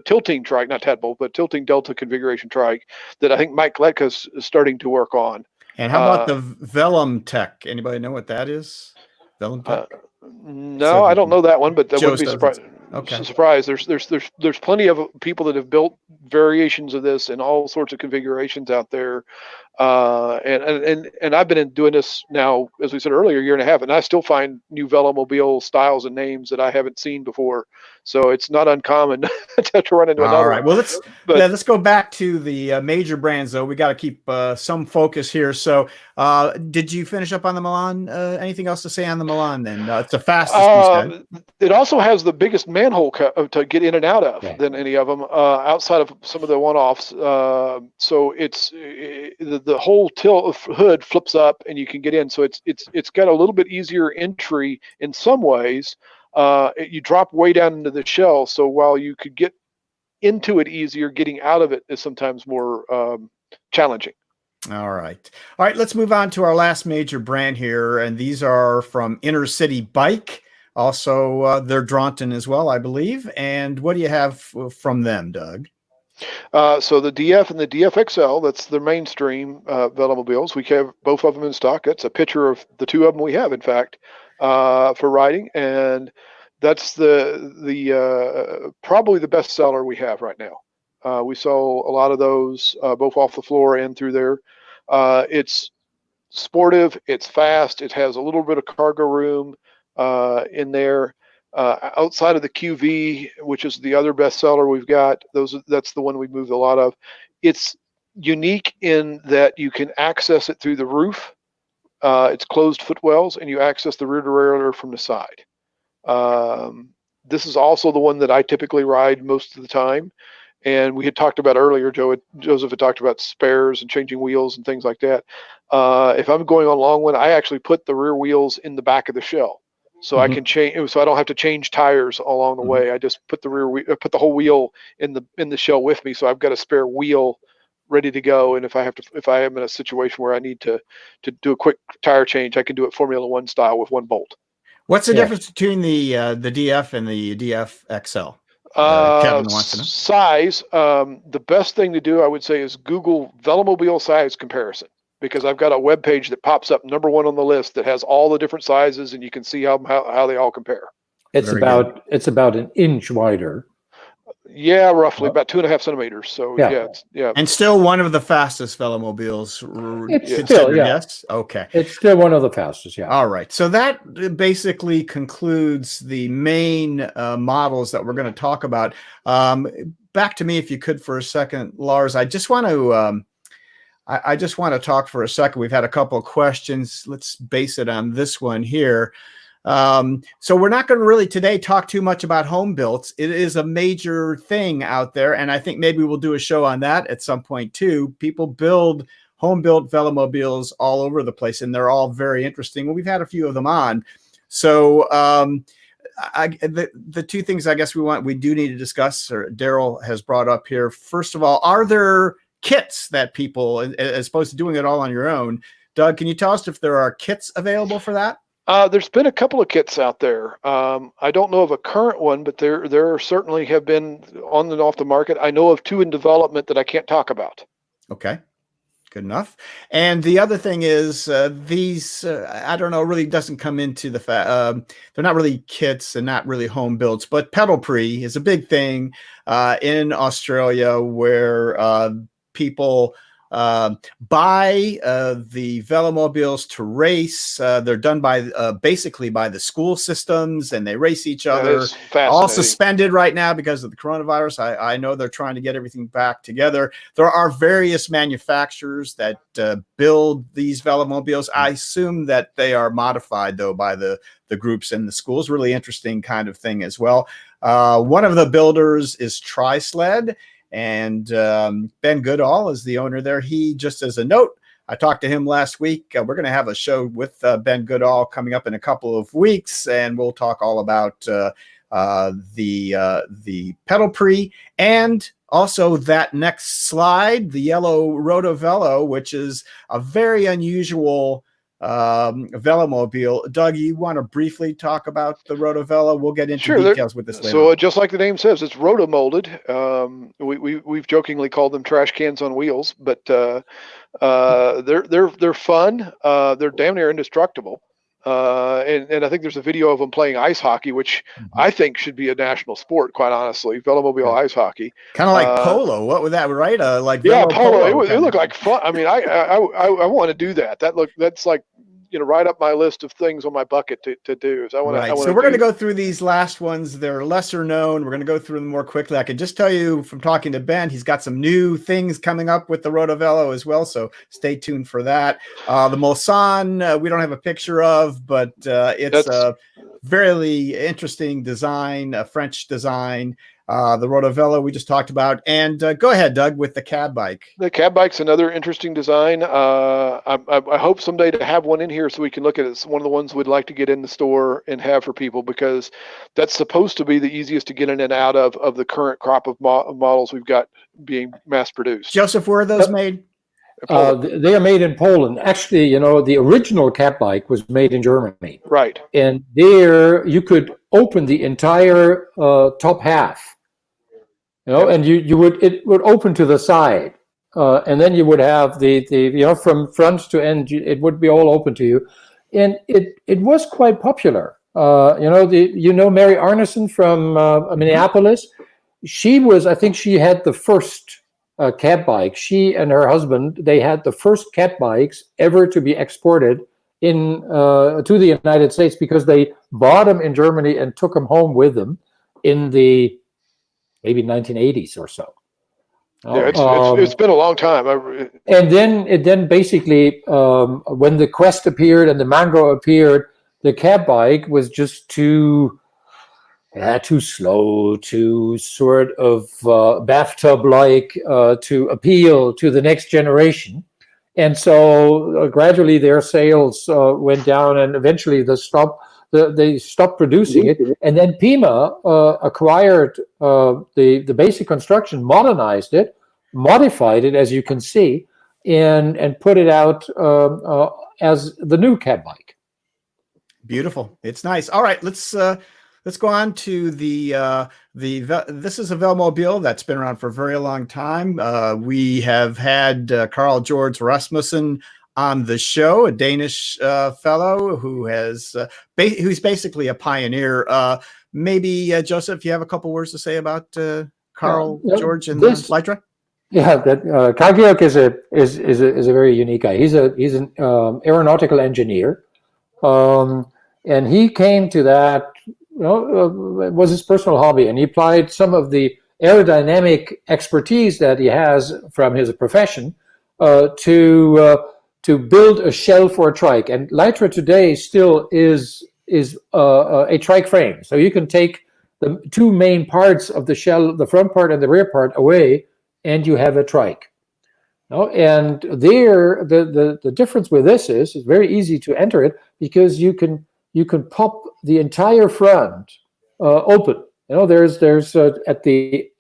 tilting trike, not tadpole, but tilting Delta configuration trike that I think Mike Letka's is starting to work on. And how about the Velum Tech? Anybody know what that is? Velum Tech? No, I don't know that one, but that wouldn't be surprised. Okay. Surprised. There's plenty of people that have built variations of this in all sorts of configurations out there. And I've been doing this now, as we said earlier, a year and a half, and I still find new Velomobile styles and names that I haven't seen before. So it's not uncommon to run into another. All right. Well, let's go back to the major brands, though. We got to keep some focus here. So, did you finish up on the Milan? Anything else to say on the Milan? Then it's the fastest. You said. It also has the biggest manhole to get in and out of than any of them, outside of some of the one-offs. So it's the whole hood flips up and you can get in. So it's got a little bit easier entry in some ways. You drop way down into the shell, so while you could get into it easier, getting out of it is sometimes more challenging. All right. Let's move on to our last major brand here, and these are from Inner City Bike. Also, they're Draunton as well, I believe. And what do you have from them, Doug? So the DF and the DF XL, that's their mainstream Velomobiles. We have both of them in stock. That's a picture of the two of them we have, in fact, for riding, and that's the probably the best seller we have right now. We sell a lot of those both off the floor and through there. It's sportive, it's fast, it has a little bit of cargo room in there. Outside of the QV, which is the other best seller we've got, that's the one we moved a lot of. It's unique in that you can access it through the roof. It's closed footwells, and you access the rear derailleur from the side. This is also the one that I typically ride most of the time. And we had talked about earlier, Joseph had talked about spares and changing wheels and things like that. If I'm going on a long one, I actually put the rear wheels in the back of the shell. So I can change, so I don't have to change tires along the way. I just put put the whole wheel in the shell with me. So I've got a spare wheel ready to go. And if I am in a situation where I need to do a quick tire change, I can do it Formula One style with one bolt. What's the difference between the DF and the DF XL? Kevin wants to know. Size. The best thing to do, I would say, is Google Velomobile size comparison, because I've got a web page that pops up number one on the list that has all the different sizes, and you can see how they all compare. It's about an inch wider. Yeah, roughly about 2.5 centimeters. So yeah. And still one of the fastest Velomobiles. It's still, yes. Okay. It's still one of the fastest. Yeah. All right. So that basically concludes the main models that we're going to talk about. Back to me, if you could, for a second, Lars. I just want to talk for a second. We've had a couple of questions. Let's base it on this one here. So we're not going to really today talk too much about home builds. It is a major thing out there, and I think maybe we'll do a show on that at some point too. People build home-built Velomobiles all over the place, and they're all very interesting. Well, we've had a few of them on. So the two things I guess we do need to discuss, or Daryl has brought up here. First of all, are there kits that people, as opposed to doing it all on your own? Doug, can you tell us if there are kits available for that? There's been a couple of kits out there. I don't know of a current one, but there certainly have been on and off the market. I know of two in development that I can't talk about. Okay. Good enough. And the other thing is these, I don't know, really doesn't come into the fact, they're not really kits and not really home builds, but pedal pre is a big thing in Australia where people buy the Velomobiles to race. They're done by basically by the school systems, and they race each other. All suspended right now because of the coronavirus. I know they're trying to get everything back together. There are various manufacturers that build these Velomobiles. I assume that they are modified though by the groups in the schools. Really interesting kind of thing as well. One of the builders is Tri-Sled. And Ben Goodall is the owner there. He, just as a note, I talked to him last week. We're going to have a show with Ben Goodall coming up in a couple of weeks, and we'll talk all about the pedal pre and also that next slide, the yellow Rotovelo, which is a very unusual Velomobile. Doug, you want to briefly talk about the Rotovelo? We'll get into details with this later. So just like the name says, it's rotomolded. We've jokingly called them trash cans on wheels, but they're fun. They're damn near indestructible. And I think there's a video of them playing ice hockey, which I think should be a national sport, quite honestly. Velomobile ice hockey, kind of like polo. What would that, right? Like polo. It looked like fun. I mean, I want to do that. That's like, right up my list of things on my bucket to do. So so we're going to go through these last ones. They're lesser known. We're going to go through them more quickly. I can just tell you from talking to Ben, he's got some new things coming up with the Rotovelo as well. So stay tuned for that. The Mulsanne, we don't have a picture of, but it's a very interesting design, a French design. The Rotovelo we just talked about. And go ahead, Doug, with the cab bike. The cab bike's another interesting design. I hope someday to have one in here so we can look at it. It's one of the ones we'd like to get in the store and have for people, because that's supposed to be the easiest to get in and out of the current crop of models we've got being mass produced. Joseph, where are those made? They are made in Poland. Actually, the original cab bike was made in Germany. Right. And there you could open the entire top half. And it would open to the side, and then you would have the from front to end, it would be all open to you, and it was quite popular. Mary Arneson from Minneapolis. I think she had the first cab bike. She and her husband, they had the first cab bikes ever to be exported to the United States, because they bought them in Germany and took them home with them in the maybe 1980s or so. Yeah, it's been a long time. And then basically, when the Quest appeared and the Mango appeared, the cab bike was just too slow, too sort of bathtub-like to appeal to the next generation. And so gradually their sales went down, and eventually they stopped producing it, and then Pima acquired the basic construction, modernized it, modified it, as you can see, and put it out as the new cab bike. Beautiful. It's nice. All right, let's go on to this is a Velomobile that's been around for a very long time. We have had Carl George Rasmussen on the show, a Danish fellow who's basically a pioneer. Maybe Joseph, you have a couple words to say about Carl George and Lytra? Yeah, Carl Georg is a very unique guy. He's an aeronautical engineer, and he came to that. It was his personal hobby, and he applied some of the aerodynamic expertise that he has from his profession to build a shell for a trike. And Lytra today still is is a trike frame. So you can take the two main parts of the shell, the front part and the rear part, away, and you have a trike. No, and there, the difference with this is it's very easy to enter it because you can pop the entire front open. You know, there's at the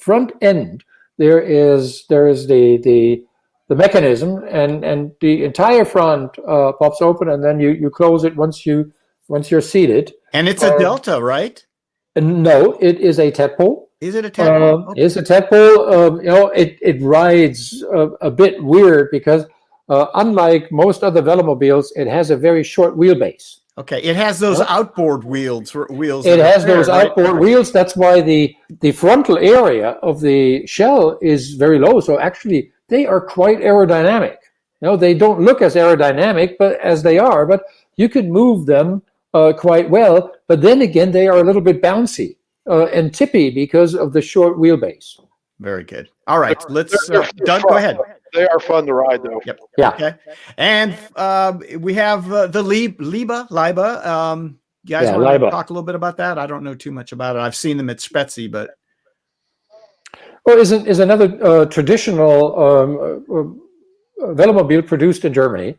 front end there is the mechanism, and the entire front pops open, and then you close it once you're seated. And it's a Delta, right? No, it is a tadpole. Is it a tadpole? Okay. It's a tadpole. You know, it rides a bit weird because unlike most other Velomobiles, it has a very short wheelbase. Okay, it has those outboard wheels. It has those outboard wheels. That's why the frontal area of the shell is very low. So actually, they are quite aerodynamic. You know, they don't look as aerodynamic, but as they are. But you can move them quite well. But then again, they are a little bit bouncy and tippy because of the short wheelbase. Very good. All right, let's Doug, go ahead. They are fun to ride, though. Yep. Yeah. Okay. And we have the Liba. You guys want to talk a little bit about that? I don't know too much about it. I've seen them at Spezi, but is another traditional Velomobile produced in Germany.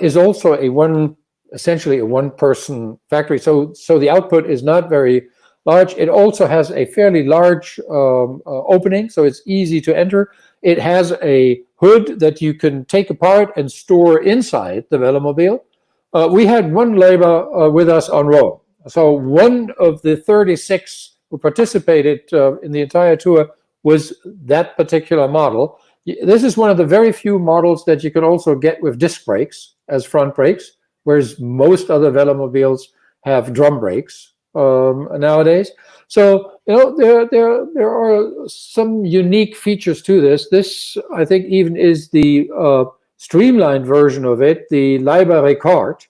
Is also essentially a one-person factory. So the output is not very large. It also has a fairly large opening, so it's easy to enter. It has a hood that you can take apart and store inside the Velomobile. We had one labor with us on Rome. So one of the 36 who participated in the entire tour was that particular model. This is one of the very few models that you can also get with disc brakes as front brakes, whereas most other Velomobiles have drum brakes nowadays. So, you know, there are some unique features to this. This, I think, even is the streamlined version of it, the Laidback Record.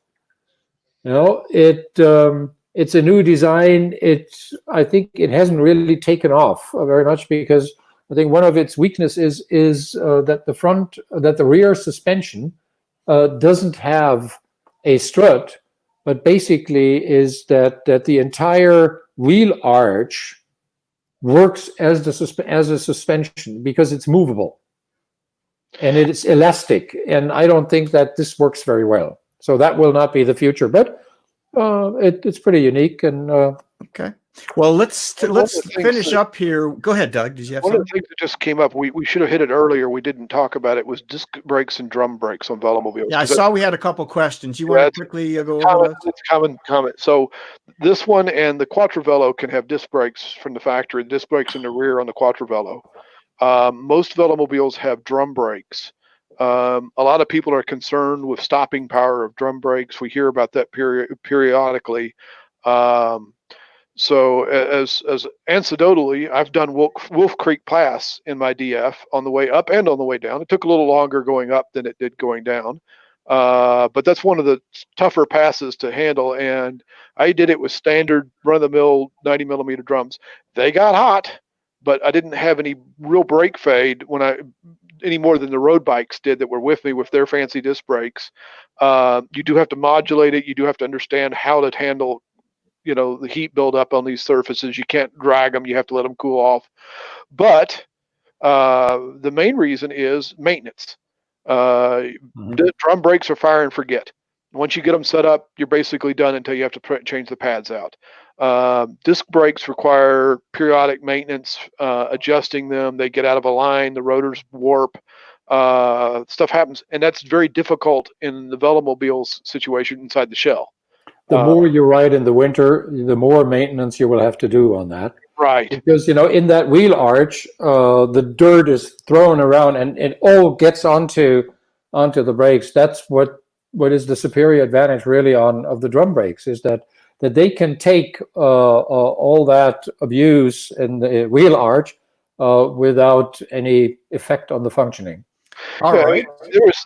You know, it's a new design. I think it hasn't really taken off very much because I think one of its weaknesses is that the rear suspension doesn't have a strut, but basically is that the entire wheel arch works as a suspension because it's movable and it's elastic. And I don't think that this works very well. So that will not be the future, but it's pretty unique. And okay. Well, let's finish up here. Go ahead, Doug. Did you have something? One of the things that just came up, we should have hit it earlier. We didn't talk about it. Was disc brakes and drum brakes on Velomobiles. Yeah, I saw we had a couple questions. You want to quickly go over those? It's a common comment. So this one and the Quattrovelo can have disc brakes from the factory. Disc brakes in the rear on the Quattrovelo. Most Velomobiles have drum brakes. A lot of people are concerned with stopping power of drum brakes. We hear about that periodically. So as anecdotally, I've done Wolf Creek Pass in my DF on the way up and on the way down. It took a little longer going up than it did going down. But that's one of the tougher passes to handle. And I did it with standard run-of-the-mill 90 millimeter drums. They got hot, but I didn't have any real brake fade any more than the road bikes did that were with me with their fancy disc brakes. You do have to modulate it. You do have to understand how to handle the heat buildup on these surfaces. You can't drag them. You have to let them cool off. But the main reason is maintenance. The drum brakes are fire and forget. Once you get them set up, you're basically done until you have to change the pads out. Disc brakes require periodic maintenance, adjusting them. They get out of a line. The rotors warp. Stuff happens. And that's very difficult in the Velomobile's situation inside the shell. The more you ride in the winter, the more maintenance you will have to do on that. Right. Because, in that wheel arch, the dirt is thrown around and it all gets onto the brakes. That's what is the superior advantage really of the drum brakes is that they can take all that abuse in the wheel arch without any effect on the functioning. All right.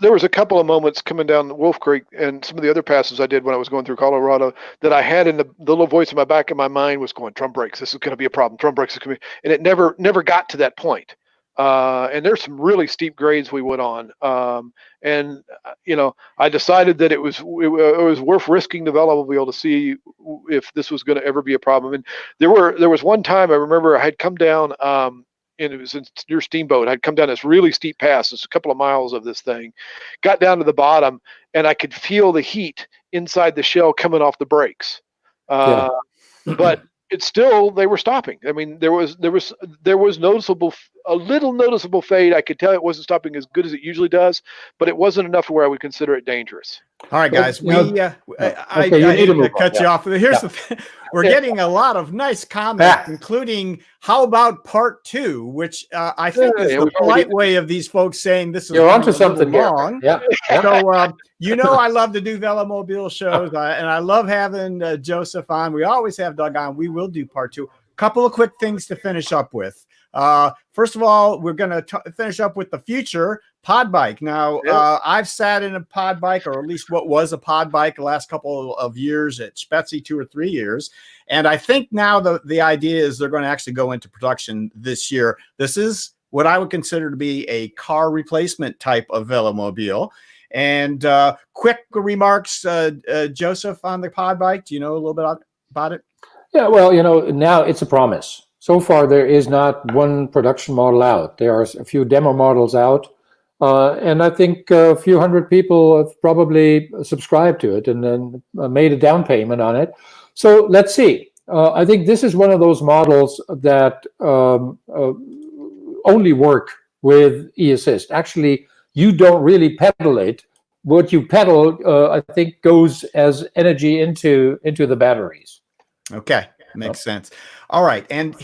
There was a couple of moments coming down Wolf Creek and some of the other passes I did when I was going through Colorado that I had in the little voice in my back of my mind was going, drum brakes, this is going to be a problem. Drum brakes is going to be, and it never got to that point. And there's some really steep grades we went on. I decided that it was worth risking the Velomobile to see if this was going to ever be a problem. And there was one time I remember I had come down, and it was near Steamboat. I'd come down this really steep pass. It's a couple of miles of this thing. Got down to the bottom, and I could feel the heat inside the shell coming off the brakes. But it's still, they were stopping. I mean, there was a little noticeable fade. I could tell it wasn't stopping as good as it usually does, but it wasn't enough where I would consider it dangerous. All right, guys. I need to cut you off. Here's the thing. We're getting a lot of nice comments, including how about part 2, which I think is the polite way of these folks saying this is you're onto something wrong. Yeah. So I love to do Velomobile shows, and I love having Josef on. We always have Doug on. We will do part 2. Couple of quick things to finish up with. First of all, we're going to finish up with the future pod bike. Now, I've sat in a pod bike, or at least what was a pod bike, the last couple of years at Spetsy, 2 or 3 years. And I think now the idea is they're going to actually go into production this year. This is what I would consider to be a car replacement type of Velomobile. And quick remarks, Josef, on the pod bike. Do you know a little bit about it? Yeah, well, now it's a promise. So far, there is not one production model out. There are a few demo models out. And I think a few hundred people have probably subscribed to it and then made a down payment on it. So let's see. I think this is one of those models that only work with e-assist. Actually, you don't really pedal it. What you pedal, I think, goes as energy into the batteries. Okay. Makes sense. All right. And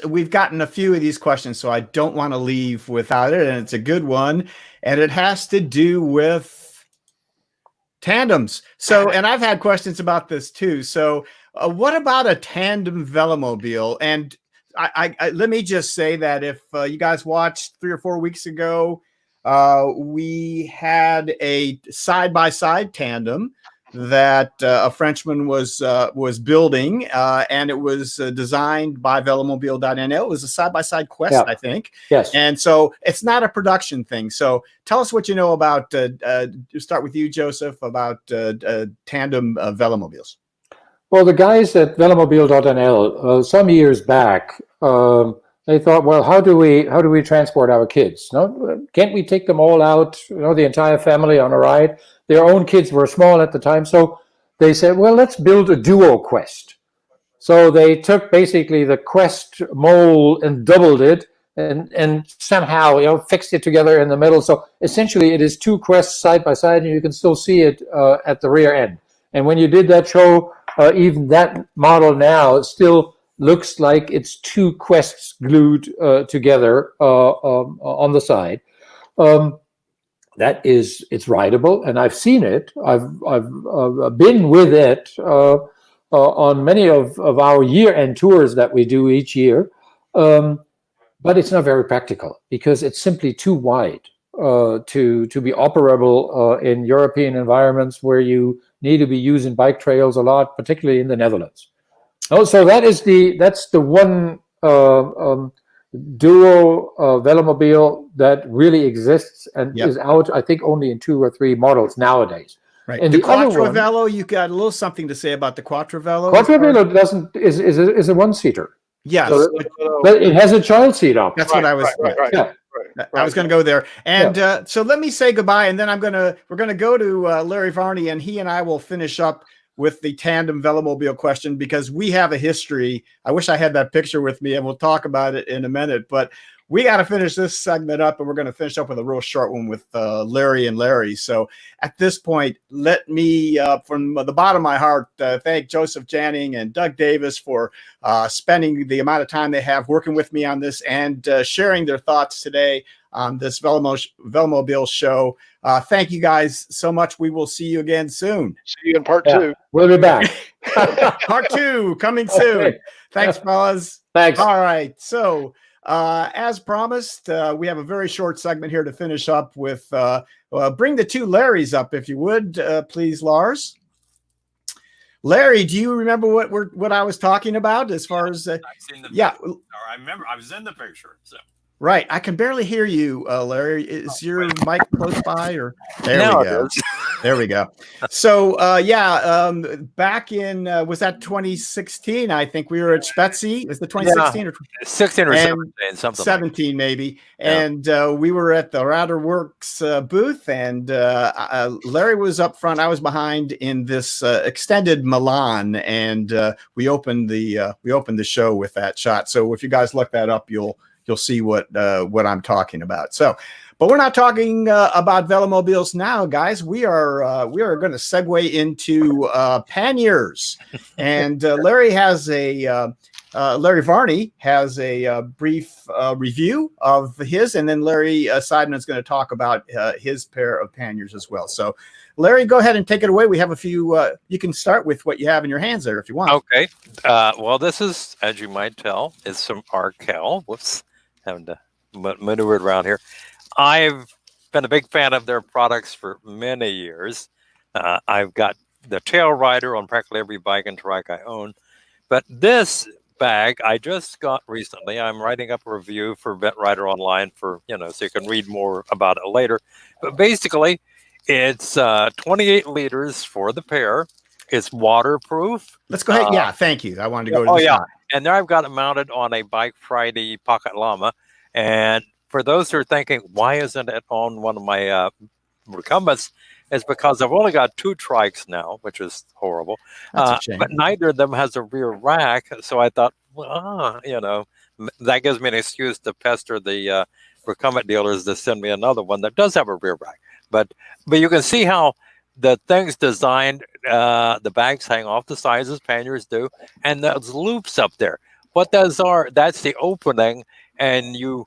we've gotten a few of these questions, so I don't want to leave without it. And it's a good one. And it has to do with tandems. So, and I've had questions about this too. So what about a tandem Velomobile? And I let me just say that if you guys watched 3 or 4 weeks ago, we had a side-by-side tandem that a Frenchman was building, and it was designed by Velomobile.nl. It was a side-by-side Quest, I think. Yes. And so it's not a production thing. So tell us what you know about, start with you, Josef, about tandem Velomobiles. Well, the guys at Velomobile.nl, some years back, they thought, well, how do we transport our kids? No, can't we take them all out, the entire family on a ride? Their own kids were small at the time, so they said, well, let's build a duo Quest. So they took basically the Quest mold and doubled it and somehow fixed it together in the middle. So essentially it is 2 Quests side by side, and you can still see it at the rear end. And when you did that show, even that model now, it still looks like it's 2 Quests glued together on the side. It's rideable, and I've seen it. I've been with it on many of our year-end tours that we do each year, but it's not very practical because it's simply too wide to be operable in European environments where you need to be using bike trails a lot, particularly in the Netherlands. So that's the one duo Velomobile that really exists and is out, I think, only in 2 or 3 models nowadays. Right. And the Quattro-Velo, you got a little something to say about the Quattro-Velo? Quattro-Velo is a one-seater. Yes. So, but it has a child seat up. That's what I was. Right. I was going to go there. And so let me say goodbye, and then we're going to go to Larry Varney, and he and I will finish up with the tandem Velomobile question, because we have a history. I wish I had that picture with me, and we'll talk about it in a minute, but we got to finish this segment up, and we're going to finish up with a real short one with Larry and Larry. So at this point, let me, from the bottom of my heart, thank Josef Janning and Doug Davis for spending the amount of time they have working with me on this and sharing their thoughts today on this Velomobile show. Thank you guys so much. We will see you again soon. See you in part 2. We'll be back. Part 2 coming soon. Okay. Thanks, fellas. Thanks. All right. So as promised, we have a very short segment here to finish up with. Bring the 2 Larrys up, if you would, please, Lars. Larry, do you remember what I was talking about as far as? I've seen the yeah. I remember I was in the picture. So. Right. I can barely hear you, Larry. Is your mic close by or there Now we it go. is. There we go. So back in was that 2016? I think we were at Spetsy. Was the 2016 or 16 or and 17, something 17 maybe? Yeah. And we were at the Router Works booth, and Larry was up front. I was behind in this extended Milan, and we opened the show with that shot. So if you guys look that up, you'll see what I'm talking about. So, but we're not talking about Velomobiles now, guys. We are going to segue into panniers, and Larry Varney has a brief review of his, and then Larry Seidman is going to talk about his pair of panniers as well. So, Larry, go ahead and take it away. We have a few. You can start with what you have in your hands there if you want. Okay. Well, this is, as you might tell, is some Arkel. Whoops. Having to maneuver it around here. I've been a big fan of their products for many years. I've got the tail rider on practically every bike and trike I own. But this bag I just got recently. I'm writing up a review for Vet Rider Online for, so you can read more about it later. But basically, it's 28 liters for the pair. It's waterproof. Let's go ahead. Yeah, thank you. I wanted to go to the shot. And there I've got it mounted on a Bike Friday Pocket Llama. And for those who are thinking, why isn't it on one of my recumbents? It's because I've only got 2 trikes now, which is horrible. That's a shame. But neither of them has a rear rack. So I thought, well, that gives me an excuse to pester the recumbent dealers to send me another one that does have a rear rack. But you can see how the thing's designed, the bags hang off the sides as panniers do, and those loops up there. What those are, that's the opening, and you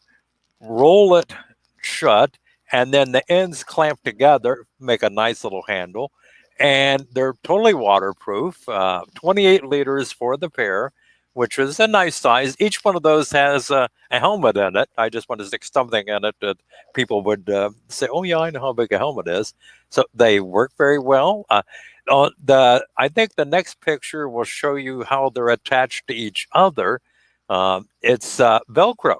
roll it shut, and then the ends clamp together, make a nice little handle, and they're totally waterproof, 28 liters for the pair, which is a nice size. Each one of those has a helmet in it. I just want to stick something in it that people would say, oh, yeah, I know how big a helmet is. So they work very well. I think the next picture will show you how they're attached to each other. It's Velcro.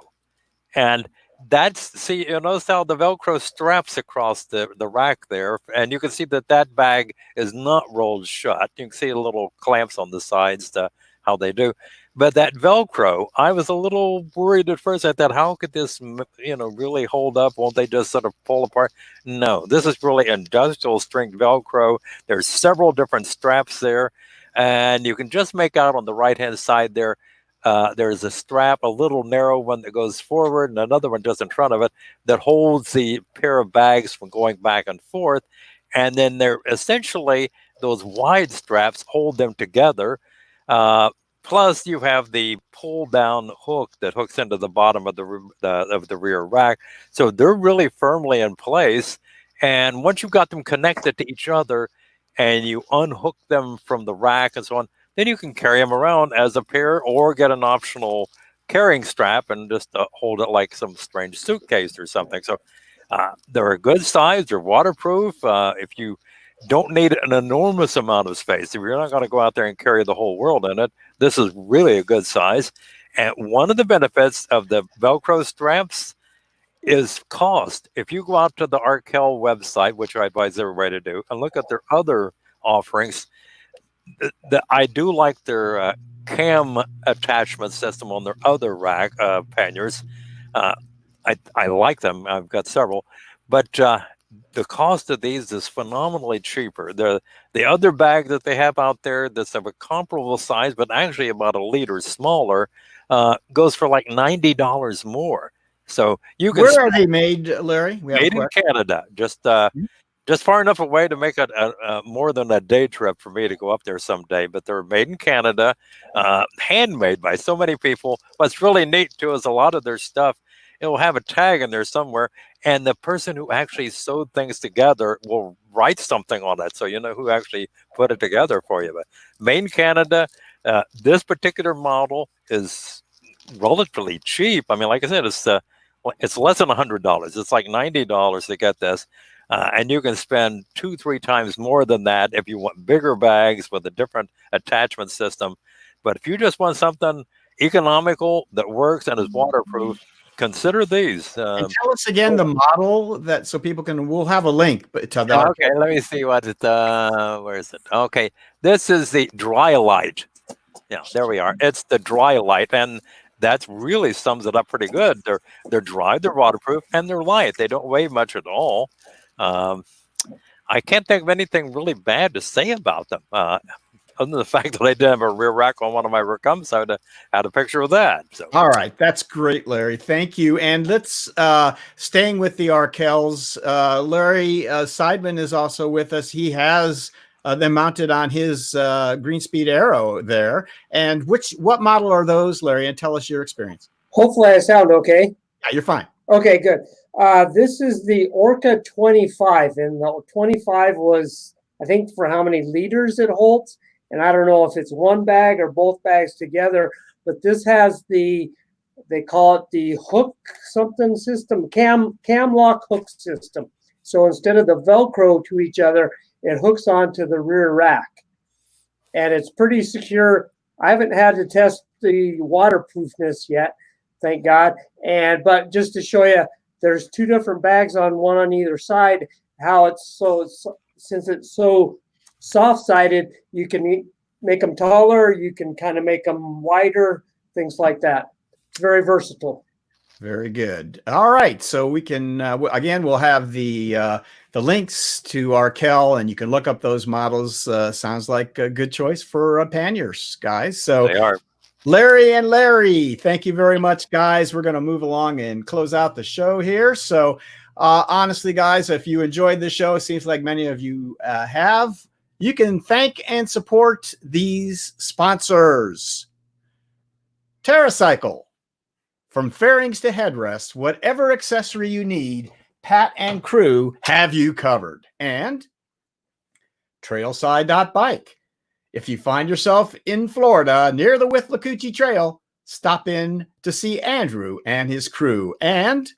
And you notice how the Velcro straps across the rack there. And you can see that bag is not rolled shut. You can see little clamps on the sides to how they do. But that Velcro, I was a little worried at first. I thought, how could this, really hold up? Won't they just sort of pull apart? No, this is really industrial strength Velcro. There's several different straps there. And you can just make out on the right-hand side there, there's a strap, a little narrow one that goes forward and another one just in front of it that holds the pair of bags from going back and forth. And then they're essentially, those wide straps hold them together. Plus, you have the pull-down hook that hooks into the bottom of the rear rack. So they're really firmly in place. And once you've got them connected to each other and you unhook them from the rack and so on, then you can carry them around as a pair or get an optional carrying strap and just hold it like some strange suitcase or something. So they're a good size. They're waterproof. If you don't need an enormous amount of space, if you're not going to go out there and carry the whole world in it, this is really a good size. And one of the benefits of the Velcro straps is cost. If you go out to the Arkel website, which I advise everybody to do, and look at their other offerings, I do like their cam attachment system on their other rack panniers. I like them. I've got several, but the cost of these is phenomenally cheaper. The other bag that they have out there that's of a comparable size, but actually about a liter smaller, goes for like $90 more. So you can. Where are they made, Larry? Made in Canada. Just far enough away to make it more than a day trip for me to go up there someday. But they're made in Canada, handmade by so many people. What's really neat too is a lot of their stuff, it will have a tag in there somewhere, and the person who actually sewed things together will write something on it, so you know who actually put it together for you. But made in Canada, this particular model is relatively cheap. I mean, like I said, it's less than $100. It's like $90 to get this. And you can spend 2-3 times more than that if you want bigger bags with a different attachment system. But if you just want something economical that works and is waterproof, consider these. And tell us again the model that so people can. We'll have a link, but to the Okay, let me see what it. Where is it? Okay, this is the dry light. Yeah, there we are. It's the dry light, and that really sums it up pretty good. They're dry, they're waterproof, and they're light. They don't weigh much at all. I can't think of anything really bad to say about them. Other than the fact that I did have a rear rack on one of my rear combs, so I had a picture of that. So. All right, that's great, Larry. Thank you. And let's staying with the Arkels. Larry Seidman is also with us. He has them mounted on his Green Speed Aero there. And what model are those, Larry? And tell us your experience. Hopefully, I sound okay. Yeah, you're fine. Okay, good. This is the Orca 25, and the 25 was, I think, for how many liters it holds. And I don't know if it's one bag or both bags together, but this has they call it the hook something system, cam lock hook system. So instead of the Velcro to each other, it hooks onto the rear rack. And it's pretty secure. I haven't had to test the waterproofness yet, thank God. But just to show you, there's two different bags one on either side. Since it's so soft-sided, you can make them taller, you can kind of make them wider, things like that. It's very versatile. Very good. All right, so we can again, we'll have the links to Arkel, and you can look up those models. Sounds like a good choice for panniers, guys. So they are. Larry and Larry, thank you very much, guys. We're going to move along and close out the show here. So honestly, guys, if you enjoyed the show, it seems like many of you have. You can thank and support these sponsors. TerraCycle. From fairings to headrests, whatever accessory you need, Pat and crew have you covered. And Trailside.bike. If you find yourself in Florida near the Withlacoochee Trail, stop in to see Andrew and his crew. And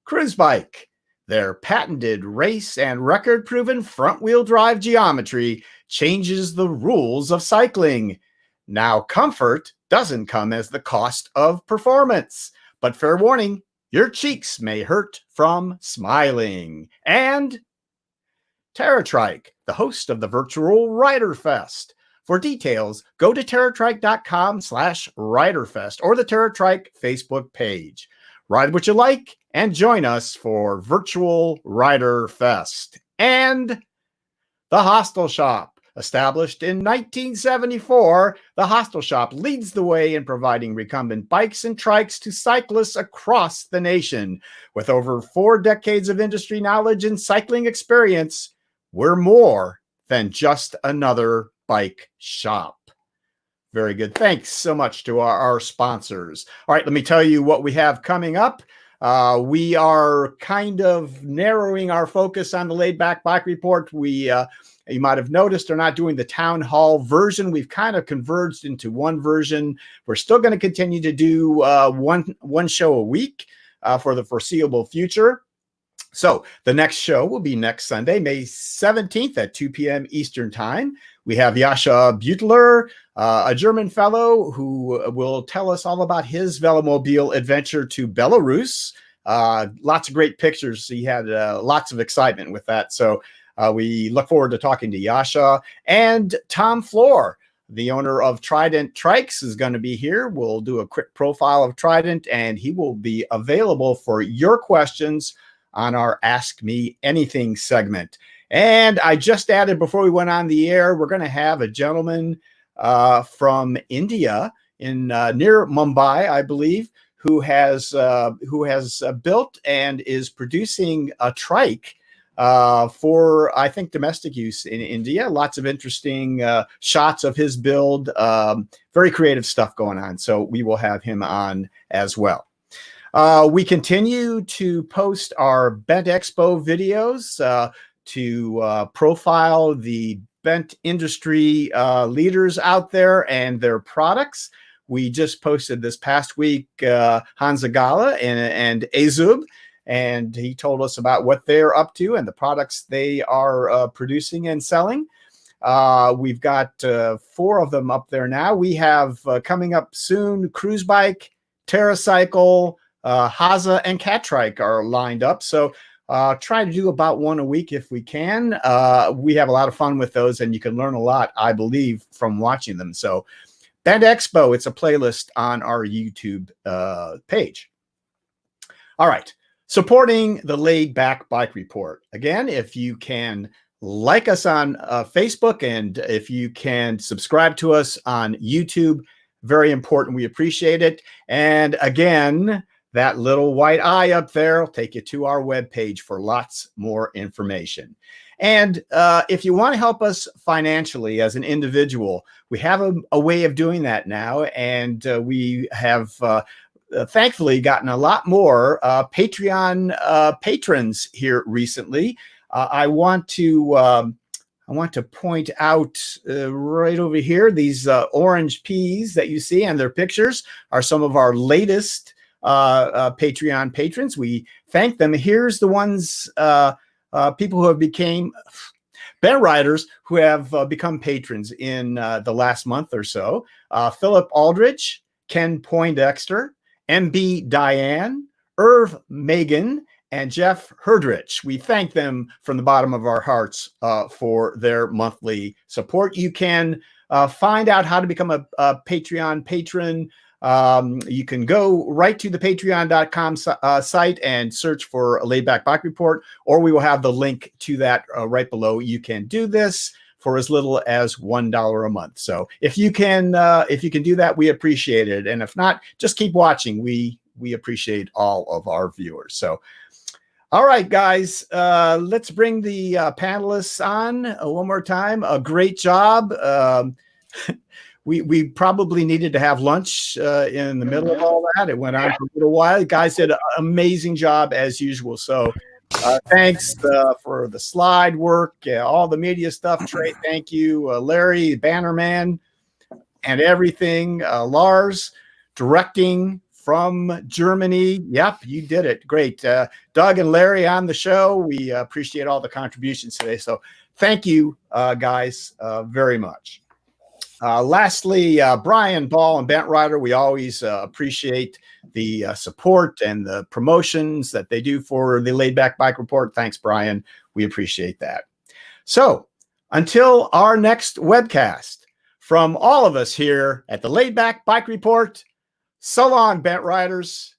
Cruise Bike. Their patented race and record-proven front-wheel drive geometry changes the rules of cycling. Now, comfort doesn't come as the cost of performance. But fair warning, your cheeks may hurt from smiling. And TerraTrike, the host of the virtual Rider Fest. For details, go to TerraTrike.com/RiderFest or the TerraTrike Facebook page. Ride what you like and join us for Virtual Rider Fest. And the Hostel Shop. Established in 1974, the Hostel Shop leads the way in providing recumbent bikes and trikes to cyclists across the nation. With over 4 decades of industry knowledge and cycling experience, we're more than just another bike shop. Very good. Thanks so much to our sponsors. All right, let me tell you what we have coming up. We are kind of narrowing our focus on the Laidback Bike Report. You might have noticed they're not doing the town hall version. We've kind of converged into one version. We're still going to continue to do one show a week for the foreseeable future. So the next show will be next Sunday, May 17th at 2 p.m. Eastern Time. We have Jascha Butler, a German fellow who will tell us all about his Velomobile adventure to Belarus. Lots of great pictures. He had lots of excitement with that. So we look forward to talking to Jascha. And Tom Floor, the owner of Trident Trikes, is going to be here. We'll do a quick profile of Trident, and he will be available for your questions on our Ask Me Anything segment. And I just added before we went on the air, we're going to have a gentleman from India in near Mumbai, I believe, who has built and is producing a trike for, I think, domestic use in India. Lots of interesting shots of his build, very creative stuff going on. So we will have him on as well. We continue to post our Bent Expo videos to profile the bent industry leaders out there and their products. We just posted this past week Hans Agala and Azub, and he told us about what they're up to and the products they are producing and selling. We've got 4 of them up there now. We have coming up soon Cruise Bike, TerraCycle, Haza and Catrike are lined up. So try to do about one a week if we can. We have a lot of fun with those, and you can learn a lot, I believe, from watching them. So Bend Expo, it's a playlist on our YouTube page. All right. Supporting the Laidback Bike Report. Again, if you can like us on Facebook, and if you can subscribe to us on YouTube, very important. We appreciate it. And again, that little white eye up there will take you to our webpage for lots more information. And if you want to help us financially as an individual, we have a way of doing that now. And we have thankfully gotten a lot more Patreon patrons here recently. I want to point out right over here, these orange peas that you see and their pictures are some of our latest Patreon patrons. We thank them. Here's the ones, people who have became bent riders who have become patrons in the last month or so. Philip Aldridge, Ken Poindexter, MB Diane, Irv Megan, and Jeff Herdrich. We thank them from the bottom of our hearts for their monthly support. You can find out how to become a Patreon patron. You can go right to the patreon.com site and search for a Laidback Bike Report, or we will have the link to that right below. You can do this for as little as $1 a month. So if you can do that, we appreciate it. And if not, just keep watching. We appreciate all of our viewers. So, all right, guys, let's bring the panelists on one more time. A great job. We probably needed to have lunch in the middle of all that. It went on for a little while. You guys did an amazing job as usual. So thanks for the slide work, all the media stuff. Trey, thank you. Larry, Bannerman, and everything. Lars, directing from Germany. Yep, you did it. Great. Doug and Larry on the show. We appreciate all the contributions today. So thank you, guys, very much. Lastly, Brian Ball and Bent Rider, we always appreciate the support and the promotions that they do for the Laidback Bike Report. Thanks, Brian. We appreciate that. So until our next webcast, from all of us here at the Laidback Bike Report, so long, Bent Riders.